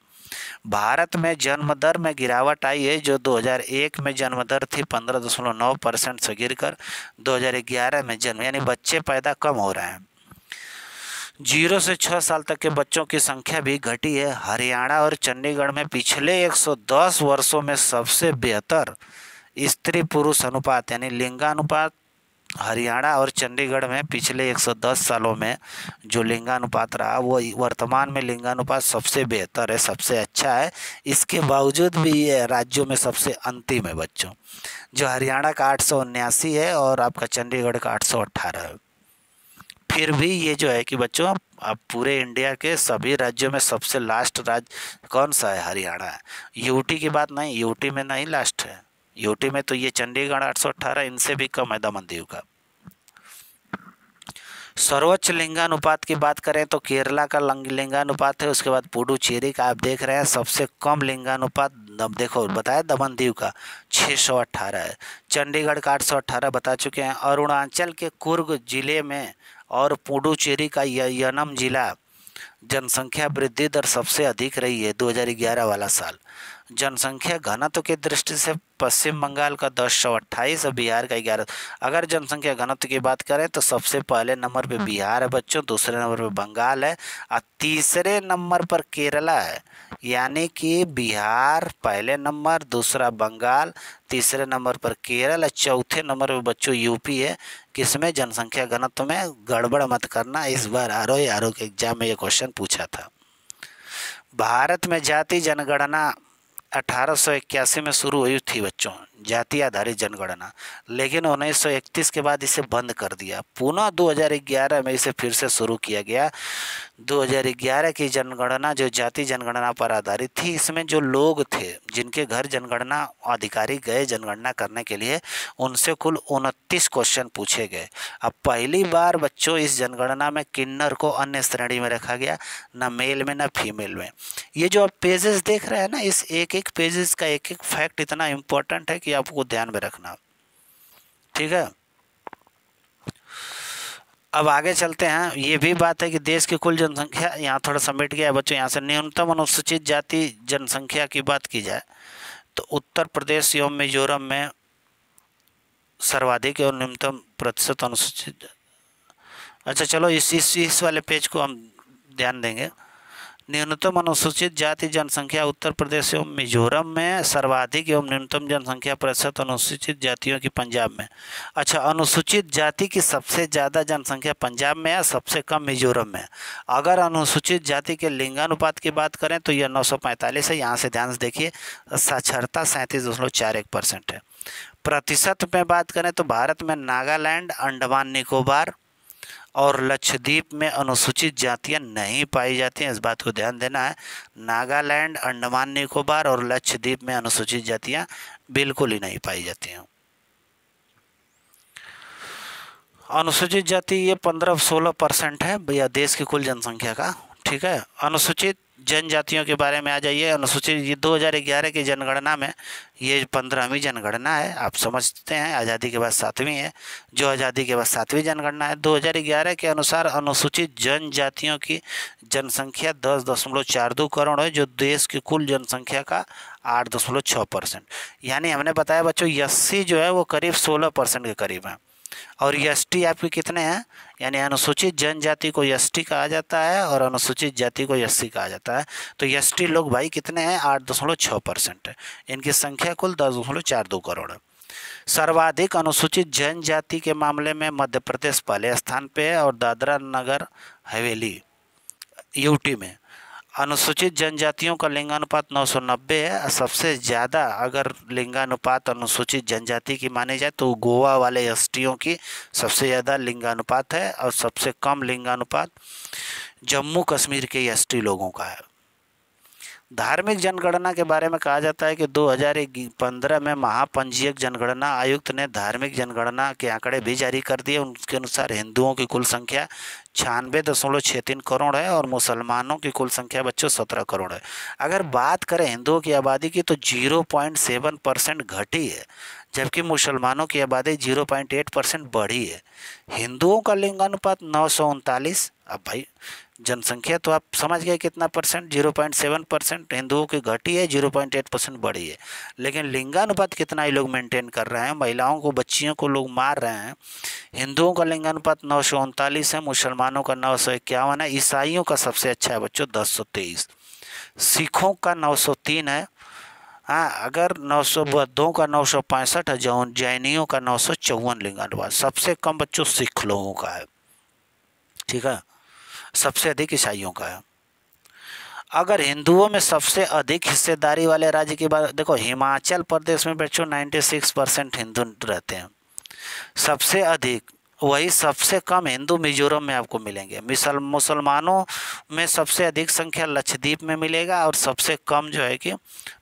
भारत में जन्म दर में गिरावट आई है, जो 2001 में जन्म दर थी 15.9% से गिरकर 2011 में जन्म, यानी बच्चे पैदा कम हो रहे हैं। 0 से 6 साल तक के बच्चों की संख्या भी घटी है। हरियाणा और चंडीगढ़ में पिछले 110 वर्षों में सबसे बेहतर स्त्री पुरुष अनुपात यानी लिंगानुपात हरियाणा और चंडीगढ़ में पिछले 110 सालों में जो लिंगानुपात रहा वो वर्तमान में लिंगानुपात सबसे बेहतर है, सबसे अच्छा है। इसके बावजूद भी ये राज्यों में सबसे अंतिम है बच्चों, जो हरियाणा का 879 है और आपका चंडीगढ़ का 818 है। फिर भी ये जो है कि बच्चों अब पूरे इंडिया के सभी राज्यों में सबसे लास्ट राज्य कौन सा है? हरियाणा है। यूटी की बात नहीं, यूटी में नहीं लास्ट है, यूटी में तो ये चंडीगढ़ 818 इनसे भी कम है दमनदीव का। सर्वोच्च लिंगानुपात की बात करें तो केरला का लिंगानुपात है, उसके बाद पुडुचेरी का आप देख रहे हैं सबसे कम लिंगानुपात। देखो बताया दमनदीव का 618 है, चंडीगढ़ का 818 बता चुके हैं। अरुणाचल के कुर्ग जिले में और पुडुचेरी का यनम जिला जनसंख्या वृद्धि दर सबसे अधिक रही है 2011 वाला साल। जनसंख्या घनत्व की दृष्टि से पश्चिम बंगाल का 1028 और बिहार का 11। अगर जनसंख्या घनत्व की बात करें तो सबसे पहले नंबर पे बिहार है बच्चों, दूसरे नंबर पे बंगाल है और तीसरे नंबर पर केरला है। यानी कि बिहार पहले नंबर, दूसरा बंगाल, तीसरे नंबर पर केरल और चौथे नंबर पर बच्चों यूपी है। किसमें? जनसंख्या घनत्व में। गड़बड़ मत करना, इस बार आरओ के एग्जाम में ये क्वेश्चन पूछा था। भारत में जाति जनगणना 1881 में शुरू हुई थी बच्चों, जाति आधारित जनगणना, लेकिन 1931 के बाद इसे बंद कर दिया। पुनः 2011 में इसे फिर से शुरू किया गया। 2011 की जनगणना जो जाति जनगणना पर आधारित थी, इसमें जो लोग थे जिनके घर जनगणना अधिकारी गए जनगणना करने के लिए, उनसे कुल 29 क्वेश्चन पूछे गए। अब पहली बार बच्चों इस जनगणना में किन्नर को अन्य श्रेणी में रखा गया, न मेल में न फीमेल में। ये जो आप पेजेस देख रहे हैं ना, इस एक एक पेजेस का एक एक फैक्ट इतना इम्पोर्टेंट है कि आपको ध्यान में रखना, ठीक है। अब आगे चलते हैं। ये भी बात है कि देश की कुल जनसंख्या यहाँ थोड़ा समेट गया है बच्चों। यहाँ से न्यूनतम अनुसूचित जाति जनसंख्या की बात की जाए तो उत्तर प्रदेश एवं मिजोरम में सर्वाधिक और न्यूनतम प्रतिशत अनुसूचित। अच्छा चलो इस वाले पेज को हम ध्यान देंगे। न्यूनतम अनुसूचित जाति जनसंख्या उत्तर प्रदेश एवं मिजोरम में, सर्वाधिक एवं न्यूनतम जनसंख्या प्रतिशत अनुसूचित जातियों की पंजाब में। अच्छा, अनुसूचित जाति की सबसे ज़्यादा जनसंख्या पंजाब में है, सबसे कम मिजोरम में। अगर अनुसूचित जाति के लिंगानुपात की बात करें तो यह 945 है। यहाँ से ध्यान से देखिए, साक्षरता 37.41% है। प्रतिशत में बात करें तो भारत में नागालैंड, अंडमान निकोबार और लक्षद्वीप में अनुसूचित जातियां नहीं पाई जाती हैं, इस बात को ध्यान देना है। नागालैंड, अंडमान निकोबार और लक्षद्वीप में अनुसूचित जातियां बिल्कुल ही नहीं पाई जाती हैं। अनुसूचित जाति ये 15-16% है भैया देश की कुल जनसंख्या का, ठीक है। अनुसूचित जनजातियों के बारे में आ जाइए। अनुसूचित ये 2011 की जनगणना में ये 15वीं जनगणना है, आप समझते हैं। आज़ादी के बाद 7वीं है, जो आज़ादी के बाद 7वीं जनगणना है। 2011 के अनुसार अनुसूचित जनजातियों की जनसंख्या 10.42 करोड़ है, जो देश की कुल जनसंख्या का 8.6%। यानी हमने बताया बच्चों एससी जो है वो करीब 16% के करीब है, और एसटी आपके कितने हैं? यानी अनुसूचित जनजाति को एसटी कहा जाता है और अनुसूचित जाति को एससी कहा जाता है। तो एसटी लोग भाई कितने हैं? 8.6% है। इनकी संख्या कुल 10.42 करोड़ है। सर्वाधिक अनुसूचित जनजाति के मामले में मध्य प्रदेश पहले स्थान पे है और दादरा नगर हवेली यूटी में। अनुसूचित जनजातियों का लिंगानुपात 990 है। और सबसे ज़्यादा अगर लिंगानुपात अनुसूचित जनजाति की मानी जाए तो गोवा वाले एसटीओं की सबसे ज़्यादा लिंगानुपात है, और सबसे कम लिंगानुपात जम्मू कश्मीर के एसटी लोगों का है। धार्मिक जनगणना के बारे में कहा जाता है कि 2015 में महापंजीयक जनगणना आयुक्त ने धार्मिक जनगणना के आंकड़े भी जारी कर दिए। उनके अनुसार हिंदुओं की कुल संख्या 96.63 करोड़ है और मुसलमानों की कुल संख्या बच्चों 17 करोड़ है। अगर बात करें हिंदुओं की आबादी की तो 0.7% घटी है, जबकि मुसलमानों की आबादी 0.8% बढ़ी है। हिंदुओं का लिंगानुपात 939। अब भाई जनसंख्या तो आप समझ गए कितना परसेंट, 0.7% हिंदुओं की घटी है, 0.8% बढ़ी है। लेकिन लिंगानुपात कितना ही लोग मेंटेन कर रहे हैं, महिलाओं को बच्चियों को लोग मार रहे हैं। हिंदुओं का लिंगानुपात 939 है, मुसलमानों का 951 है, ईसाइयों का सबसे अच्छा है बच्चों 1023, सिखों का 903 है। हाँ, अगर 900 बौद्धों का 965 है, जैनियों का 954 लिंगानुपात। सबसे कम बच्चों सिख लोगों का है, ठीक है, सबसे अधिक ईसाइयों का है। अगर हिंदुओं में सबसे अधिक हिस्सेदारी वाले राज्य की बात देखो, हिमाचल प्रदेश में बच्चों 96% हिंदू रहते हैं, सबसे अधिक। वही सबसे कम हिंदू मिजोरम में आपको मिलेंगे। मुसलमानों में सबसे अधिक संख्या लक्षद्वीप में मिलेगा और सबसे कम जो है कि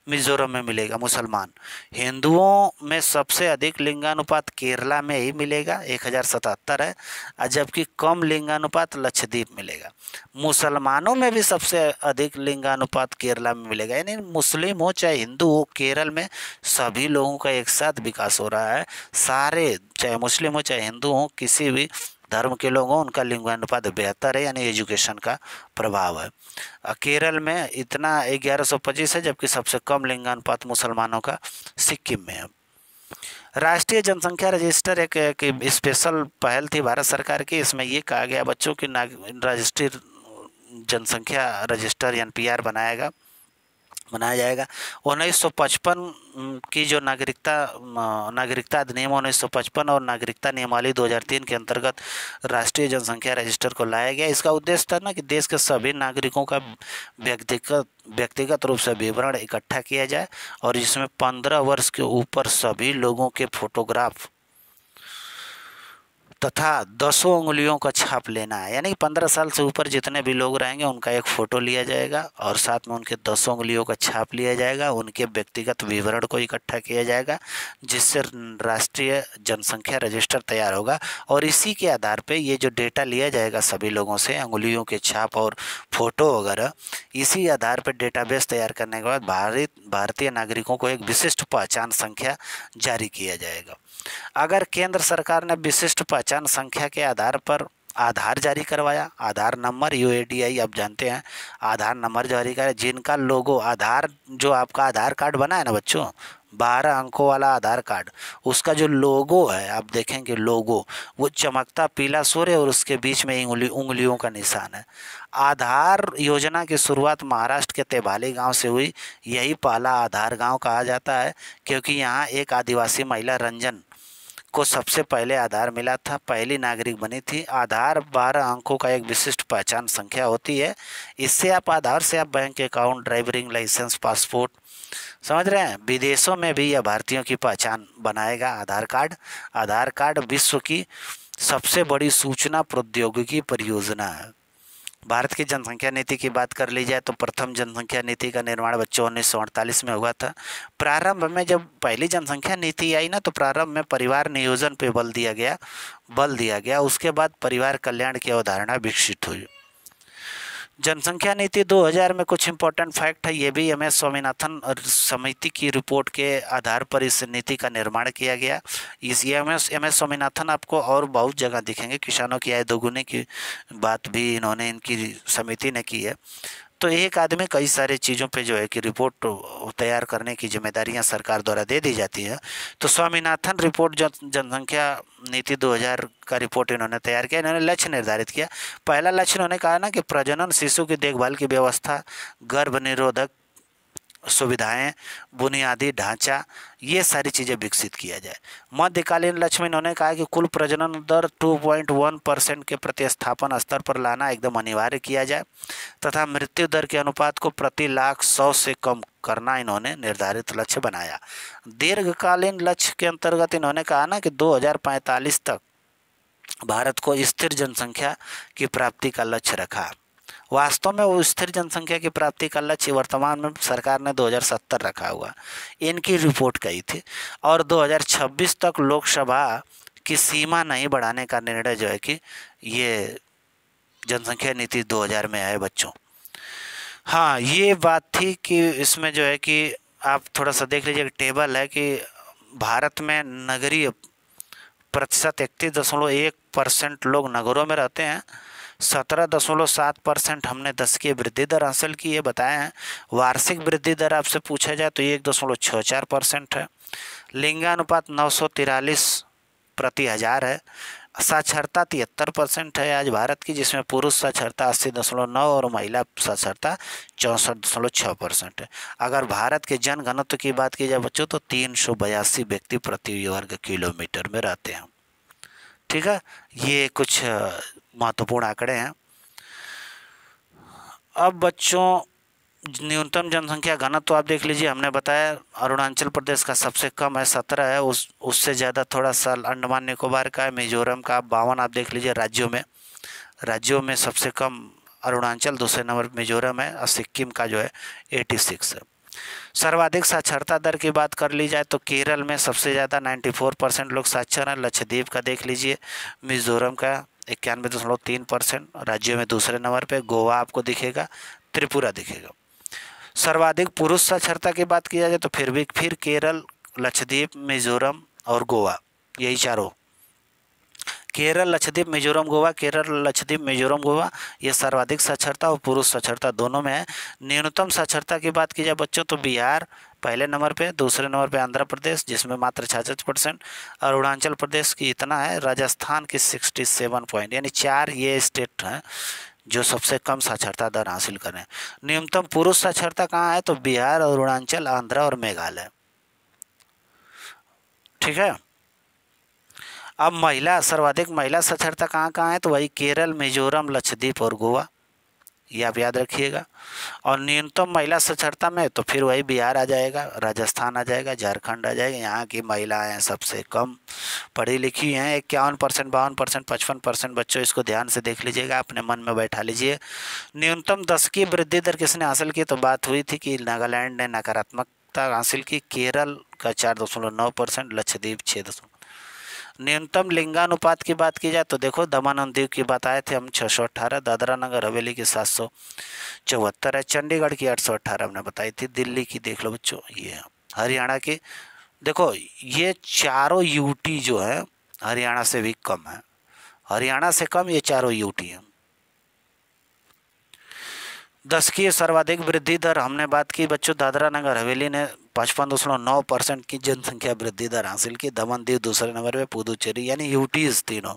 मिजोरम में मिलेगा मुसलमान। हिंदुओं में सबसे अधिक लिंगानुपात केरला में ही मिलेगा, 1077 है, और जबकि कम लिंगानुपात लक्षद्वीप मिलेगा। मुसलमानों में भी सबसे अधिक लिंगानुपात केरला में मिलेगा। यानी मुस्लिम हो चाहे हिंदू हो, केरल में सभी लोगों का एक साथ विकास हो रहा है। सारे, चाहे मुस्लिम हो चाहे हिंदू हो, किसी भी धर्म के लोग हों, उनका लिंगानुपात बेहतर है, यानी एजुकेशन का प्रभाव है। केरल में इतना 1125 है, जबकि सबसे कम लिंगानुपात मुसलमानों का सिक्किम में है। राष्ट्रीय जनसंख्या रजिस्टर एक स्पेशल पहल थी भारत सरकार की। इसमें ये कहा गया बच्चों की राष्ट्रीय जनसंख्या रजिस्टर एनपीआर बनाया जाएगा। 1955 की जो नागरिकता अधिनियम 1955 और नागरिकता नियमावली 2003 के अंतर्गत राष्ट्रीय जनसंख्या रजिस्टर को लाया गया। इसका उद्देश्य था ना कि देश के सभी नागरिकों का व्यक्तिगत रूप से विवरण इकट्ठा किया जाए और इसमें 15 वर्ष के ऊपर सभी लोगों के फोटोग्राफ तथा 10 उंगलियों का छाप लेना है। यानी 15 साल से ऊपर जितने भी लोग रहेंगे उनका एक फ़ोटो लिया जाएगा और साथ में उनके 10 उंगलियों का छाप लिया जाएगा, उनके व्यक्तिगत विवरण को इकट्ठा किया जाएगा, जिससे राष्ट्रीय जनसंख्या रजिस्टर तैयार होगा। और इसी के आधार पे ये जो डेटा लिया जाएगा सभी लोगों से, उंगलियों के छाप और फोटो वगैरह, इसी आधार पर डेटाबेस तैयार करने के बाद भारतीय नागरिकों को एक विशिष्ट पहचान संख्या जारी किया जाएगा। अगर केंद्र सरकार ने विशिष्ट पहचान संख्या के आधार पर आधार जारी करवाया, आधार नंबर यूआईडी आप जानते हैं, आधार नंबर जारी करें, जिनका लोगो आधार, जो आपका आधार कार्ड बना है ना बच्चों, 12 अंकों वाला आधार कार्ड, उसका जो लोगो है आप देखेंगे, लोगो वो चमकता पीला सूर्य और उसके बीच में उंगलियों का निशान है। आधार योजना की शुरुआत महाराष्ट्र के तेभाली गांव से हुई। यही पहला आधार गांव कहा जाता है क्योंकि यहाँ एक आदिवासी महिला रंजन को सबसे पहले आधार मिला था, पहली नागरिक बनी थी। आधार 12 अंकों का एक विशिष्ट पहचान संख्या होती है। इससे आप आधार से आप bank account, driving licence, passport, समझ रहे हैं, विदेशों में भी यह भारतीयों की पहचान बनाएगा आधार कार्ड। आधार कार्ड विश्व की सबसे बड़ी सूचना प्रौद्योगिकी परियोजना है। भारत की जनसंख्या नीति की बात कर ली जाए तो प्रथम जनसंख्या नीति का निर्माण बच्चों 1948 में हुआ था। प्रारंभ में जब पहली जनसंख्या नीति आई ना, तो प्रारंभ में परिवार नियोजन पे बल दिया गया। उसके बाद परिवार कल्याण की अवधारणा विकसित हुई। जनसंख्या नीति 2000 में कुछ इंपॉर्टेंट फैक्ट है, ये भी एमएस स्वामीनाथन समिति की रिपोर्ट के आधार पर इस नीति का निर्माण किया गया। इस एमएस स्वामीनाथन आपको और बहुत जगह दिखेंगे। किसानों की आय दोगुने की बात भी इन्होंने, इनकी समिति ने की है। तो एक आदमी कई सारे चीज़ों पे जो है कि रिपोर्ट तैयार करने की जिम्मेदारियां सरकार द्वारा दे दी जाती है। तो स्वामीनाथन रिपोर्ट जनसंख्या नीति 2000 का रिपोर्ट इन्होंने तैयार किया। इन्होंने लक्ष्य निर्धारित किया। पहला लक्ष्य इन्होंने कहा ना कि प्रजनन, शिशु की देखभाल की व्यवस्था, गर्भ निरोधक सुविधाएं, बुनियादी ढांचा, ये सारी चीज़ें विकसित किया जाए। मध्यकालीन लक्ष्य में इन्होंने कहा कि कुल प्रजनन दर 2.1% के प्रतिस्थापन स्तर पर लाना एकदम अनिवार्य किया जाए तथा मृत्यु दर के अनुपात को प्रति लाख 100 से कम करना इन्होंने निर्धारित लक्ष्य बनाया। दीर्घकालीन लक्ष्य के अंतर्गत इन्होंने कहा ना कि 2045 तक भारत को स्थिर जनसंख्या की प्राप्ति का लक्ष्य रखा। वास्तव में वो स्थिर जनसंख्या की प्राप्ति का लक्ष्य वर्तमान में सरकार ने 2070 रखा हुआ, इनकी रिपोर्ट कही थी। और 2026 तक लोकसभा की सीमा नहीं बढ़ाने का निर्णय जो है कि ये जनसंख्या नीति 2000 में आए बच्चों। हाँ, ये बात थी कि इसमें जो है कि आप थोड़ा सा देख लीजिए, टेबल है कि भारत में नगरीय प्रतिशत 31.1% लोग नगरों में रहते हैं, 17.7% हमने दशकीय वृद्धि दर हासिल की, ये बताए हैं। वार्षिक वृद्धि दर आपसे पूछा जाए तो ये 1.64% है। लिंगानुपात 943 प्रति हजार है। साक्षरता 73% है आज भारत की, जिसमें पुरुष साक्षरता 80.9 और महिला साक्षरता 64.6% है। अगर भारत के जनघनत्व की बात की जाए बच्चों तो 382 व्यक्ति प्रति वर्ग किलोमीटर में रहते हैं। ठीक है, ये कुछ महत्वपूर्ण आंकड़े हैं। अब बच्चों न्यूनतम जनसंख्या घनत्व तो आप देख लीजिए, हमने बताया अरुणाचल प्रदेश का सबसे कम है 17 है, उससे ज़्यादा थोड़ा सा अंडमान निकोबार का है, मिजोरम का 52 आप देख लीजिए। राज्यों में सबसे कम अरुणाचल, दूसरे नंबर मिजोरम है और सिक्किम का जो है 86 है। सर्वाधिक साक्षरता दर की बात कर ली जाए तो केरल में सबसे ज़्यादा 94% लोग साक्षर हैं। लक्षद्वीप का देख लीजिए, मिजोरम का 91.3%, राज्यों में दूसरे नंबर पे गोवा आपको दिखेगा, त्रिपुरा दिखेगा। सर्वाधिक पुरुष साक्षरता की बात की जाए तो फिर केरल, लक्षद्वीप, मिजोरम और गोवा, यही चारों, केरल, लक्षद्वीप, मिजोरम, गोवा, केरल, लक्षद्वीप, मिजोरम, गोवा, ये सर्वाधिक साक्षरता और पुरुष साक्षरता दोनों में है। न्यूनतम साक्षरता की बात की जाए बच्चों तो बिहार पहले नंबर पे, दूसरे नंबर पे आंध्र प्रदेश जिसमें मात्र 66%, अरुणाचल प्रदेश की इतना है, राजस्थान की 67 पॉइंट, यानी 4 ये स्टेट हैं जो सबसे कम साक्षरता दर हासिल करें। न्यूनतम पुरुष साक्षरता कहाँ है तो बिहार, अरुणाचल, आंध्र और मेघालय। ठीक है, अब सर्वाधिक महिला साक्षरता कहाँ कहाँ है तो वही केरल, मिजोरम, लक्षद्वीप और गोवा, ये आप याद रखिएगा। और न्यूनतम महिला साक्षरता में तो फिर वही बिहार आ जाएगा, राजस्थान आ जाएगा, झारखंड आ जाएगा। यहाँ की महिलाएं सबसे कम पढ़ी लिखी हैं, 51%, 52%, 55% बच्चों, इसको ध्यान से देख लीजिएगा, अपने मन में बैठा लीजिए। न्यूनतम दशकीय वृद्धि दर किसने हासिल की तो बात हुई थी कि नागालैंड ने नकारात्मकता हासिल की, केरल का 4.9%, लक्षद्वीप 6। न्यूनतम लिंगानुपात की बात की जाए तो देखो, दमन और दीव की बताए थे हम 618, दादरा नगर हवेली की 774 है, चंडीगढ़ की 818 हमने बताई थी, दिल्ली की देख लो बच्चों, ये हरियाणा की देखो, ये चारों यूटी जो है हरियाणा से भी कम है, हरियाणा से कम ये चारों यूटी हैं। दशकीय सर्वाधिक वृद्धि दर हमने बात की बच्चों, दादरा नगर हवेली ने 55.9% की जनसंख्या वृद्धि दर हासिल की, दमन दीव दूसरे नंबर पे, पुदुचेरी यानी यूटीज तीनों।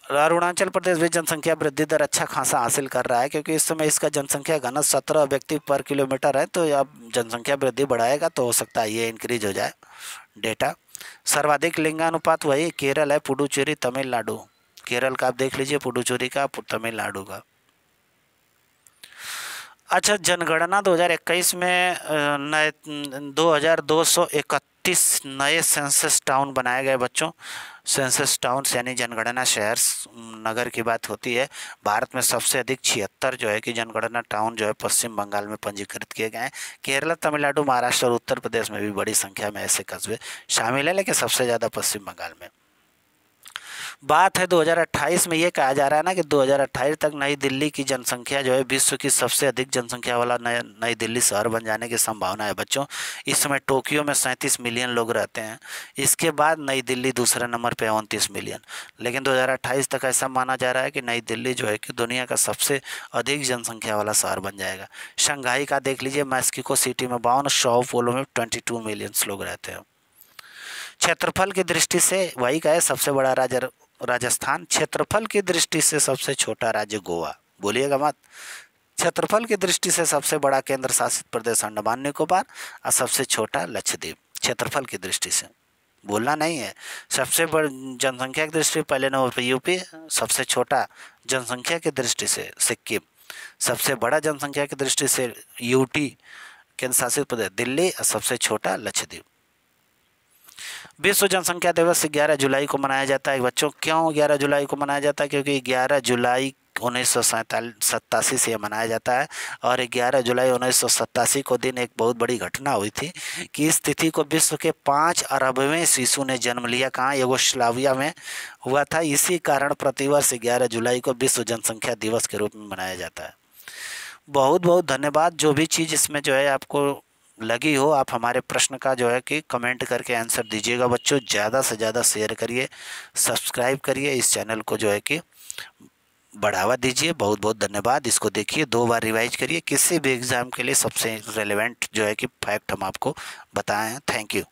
अरुणाचल प्रदेश भी जनसंख्या वृद्धि दर अच्छा खासा हासिल कर रहा है, क्योंकि इस समय इसका जनसंख्या घनत्व 17 व्यक्ति पर किलोमीटर है, तो अब जनसंख्या वृद्धि बढ़ाएगा तो हो सकता है ये इंक्रीज हो जाए डेटा। सर्वाधिक लिंगानुपात वही केरल है, पुडुचेरी, तमिलनाडु, केरल का आप देख लीजिए, पुडुचेरी का, तमिलनाडु का। अच्छा, जनगणना 2021 में 2231 नए सेंसस टाउन बनाए गए बच्चों। सेंसस टाउन्स यानी जनगणना शहर नगर की बात होती है। भारत में सबसे अधिक 76 जो है कि जनगणना टाउन जो है पश्चिम बंगाल में पंजीकृत किए गए हैं। केरल, तमिलनाडु, महाराष्ट्र और उत्तर प्रदेश में भी बड़ी संख्या में ऐसे कस्बे शामिल है, लेकिन सबसे ज़्यादा पश्चिम बंगाल में। बात है 2028 में, ये कहा जा रहा है ना कि 2028 तक नई दिल्ली की जनसंख्या जो है विश्व की सबसे अधिक जनसंख्या वाला नई दिल्ली शहर बन जाने की संभावना है बच्चों। इस समय टोक्यो में 37 मिलियन लोग रहते हैं, इसके बाद नई दिल्ली दूसरे नंबर पे 29 मिलियन, लेकिन 2028 तक ऐसा माना जा रहा है कि नई दिल्ली जो है कि दुनिया का सबसे अधिक जनसंख्या वाला शहर बन जाएगा। शंघाई का देख लीजिए, मैक्सिको सिटी में 52, सौ पोलो में 22 मिलियन लोग रहते हैं। क्षेत्रफल की दृष्टि से वही का है सबसे बड़ा राज्य राजस्थान, क्षेत्रफल की दृष्टि से सबसे छोटा राज्य गोवा, बोलिएगा मत। क्षेत्रफल की दृष्टि से सबसे बड़ा केंद्र शासित प्रदेश अंडमान निकोबार और सबसे छोटा लक्षद्वीप। क्षेत्रफल की दृष्टि से बोलना नहीं है। सबसे बड़ी जनसंख्या की दृष्टि पहले नंबर पर यूपी, सबसे छोटा जनसंख्या की दृष्टि से सिक्किम, सबसे बड़ा जनसंख्या की दृष्टि से यूटी केंद्र शासित प्रदेश दिल्ली और सबसे छोटा लक्षद्वीप। विश्व जनसंख्या दिवस 11 जुलाई को मनाया जाता है। बच्चों क्यों 11 जुलाई को मनाया जाता है? क्योंकि 11 जुलाई 1987 से मनाया जाता है और 11 जुलाई 1987 को दिन एक बहुत बड़ी घटना हुई थी कि इस तिथि को विश्व के 5 अरबवें शिशु ने जन्म लिया। कहाँ? युगोस्लाविया में हुआ था। इसी कारण प्रतिवर्ष 11 जुलाई को विश्व जनसंख्या दिवस के रूप में मनाया जाता है। बहुत बहुत धन्यवाद। जो भी चीज़ इसमें जो है आपको लगी हो, आप हमारे प्रश्न का जो है कि कमेंट करके आंसर दीजिएगा। बच्चों ज़्यादा से ज़्यादा शेयर करिए, सब्सक्राइब करिए, इस चैनल को जो है कि बढ़ावा दीजिए। बहुत बहुत धन्यवाद। इसको देखिए, 2 बार रिवाइज करिए। किसी भी एग्ज़ाम के लिए सबसे रेलेवेंट जो है कि फैक्ट हम आपको बताएं हैं। Thank you.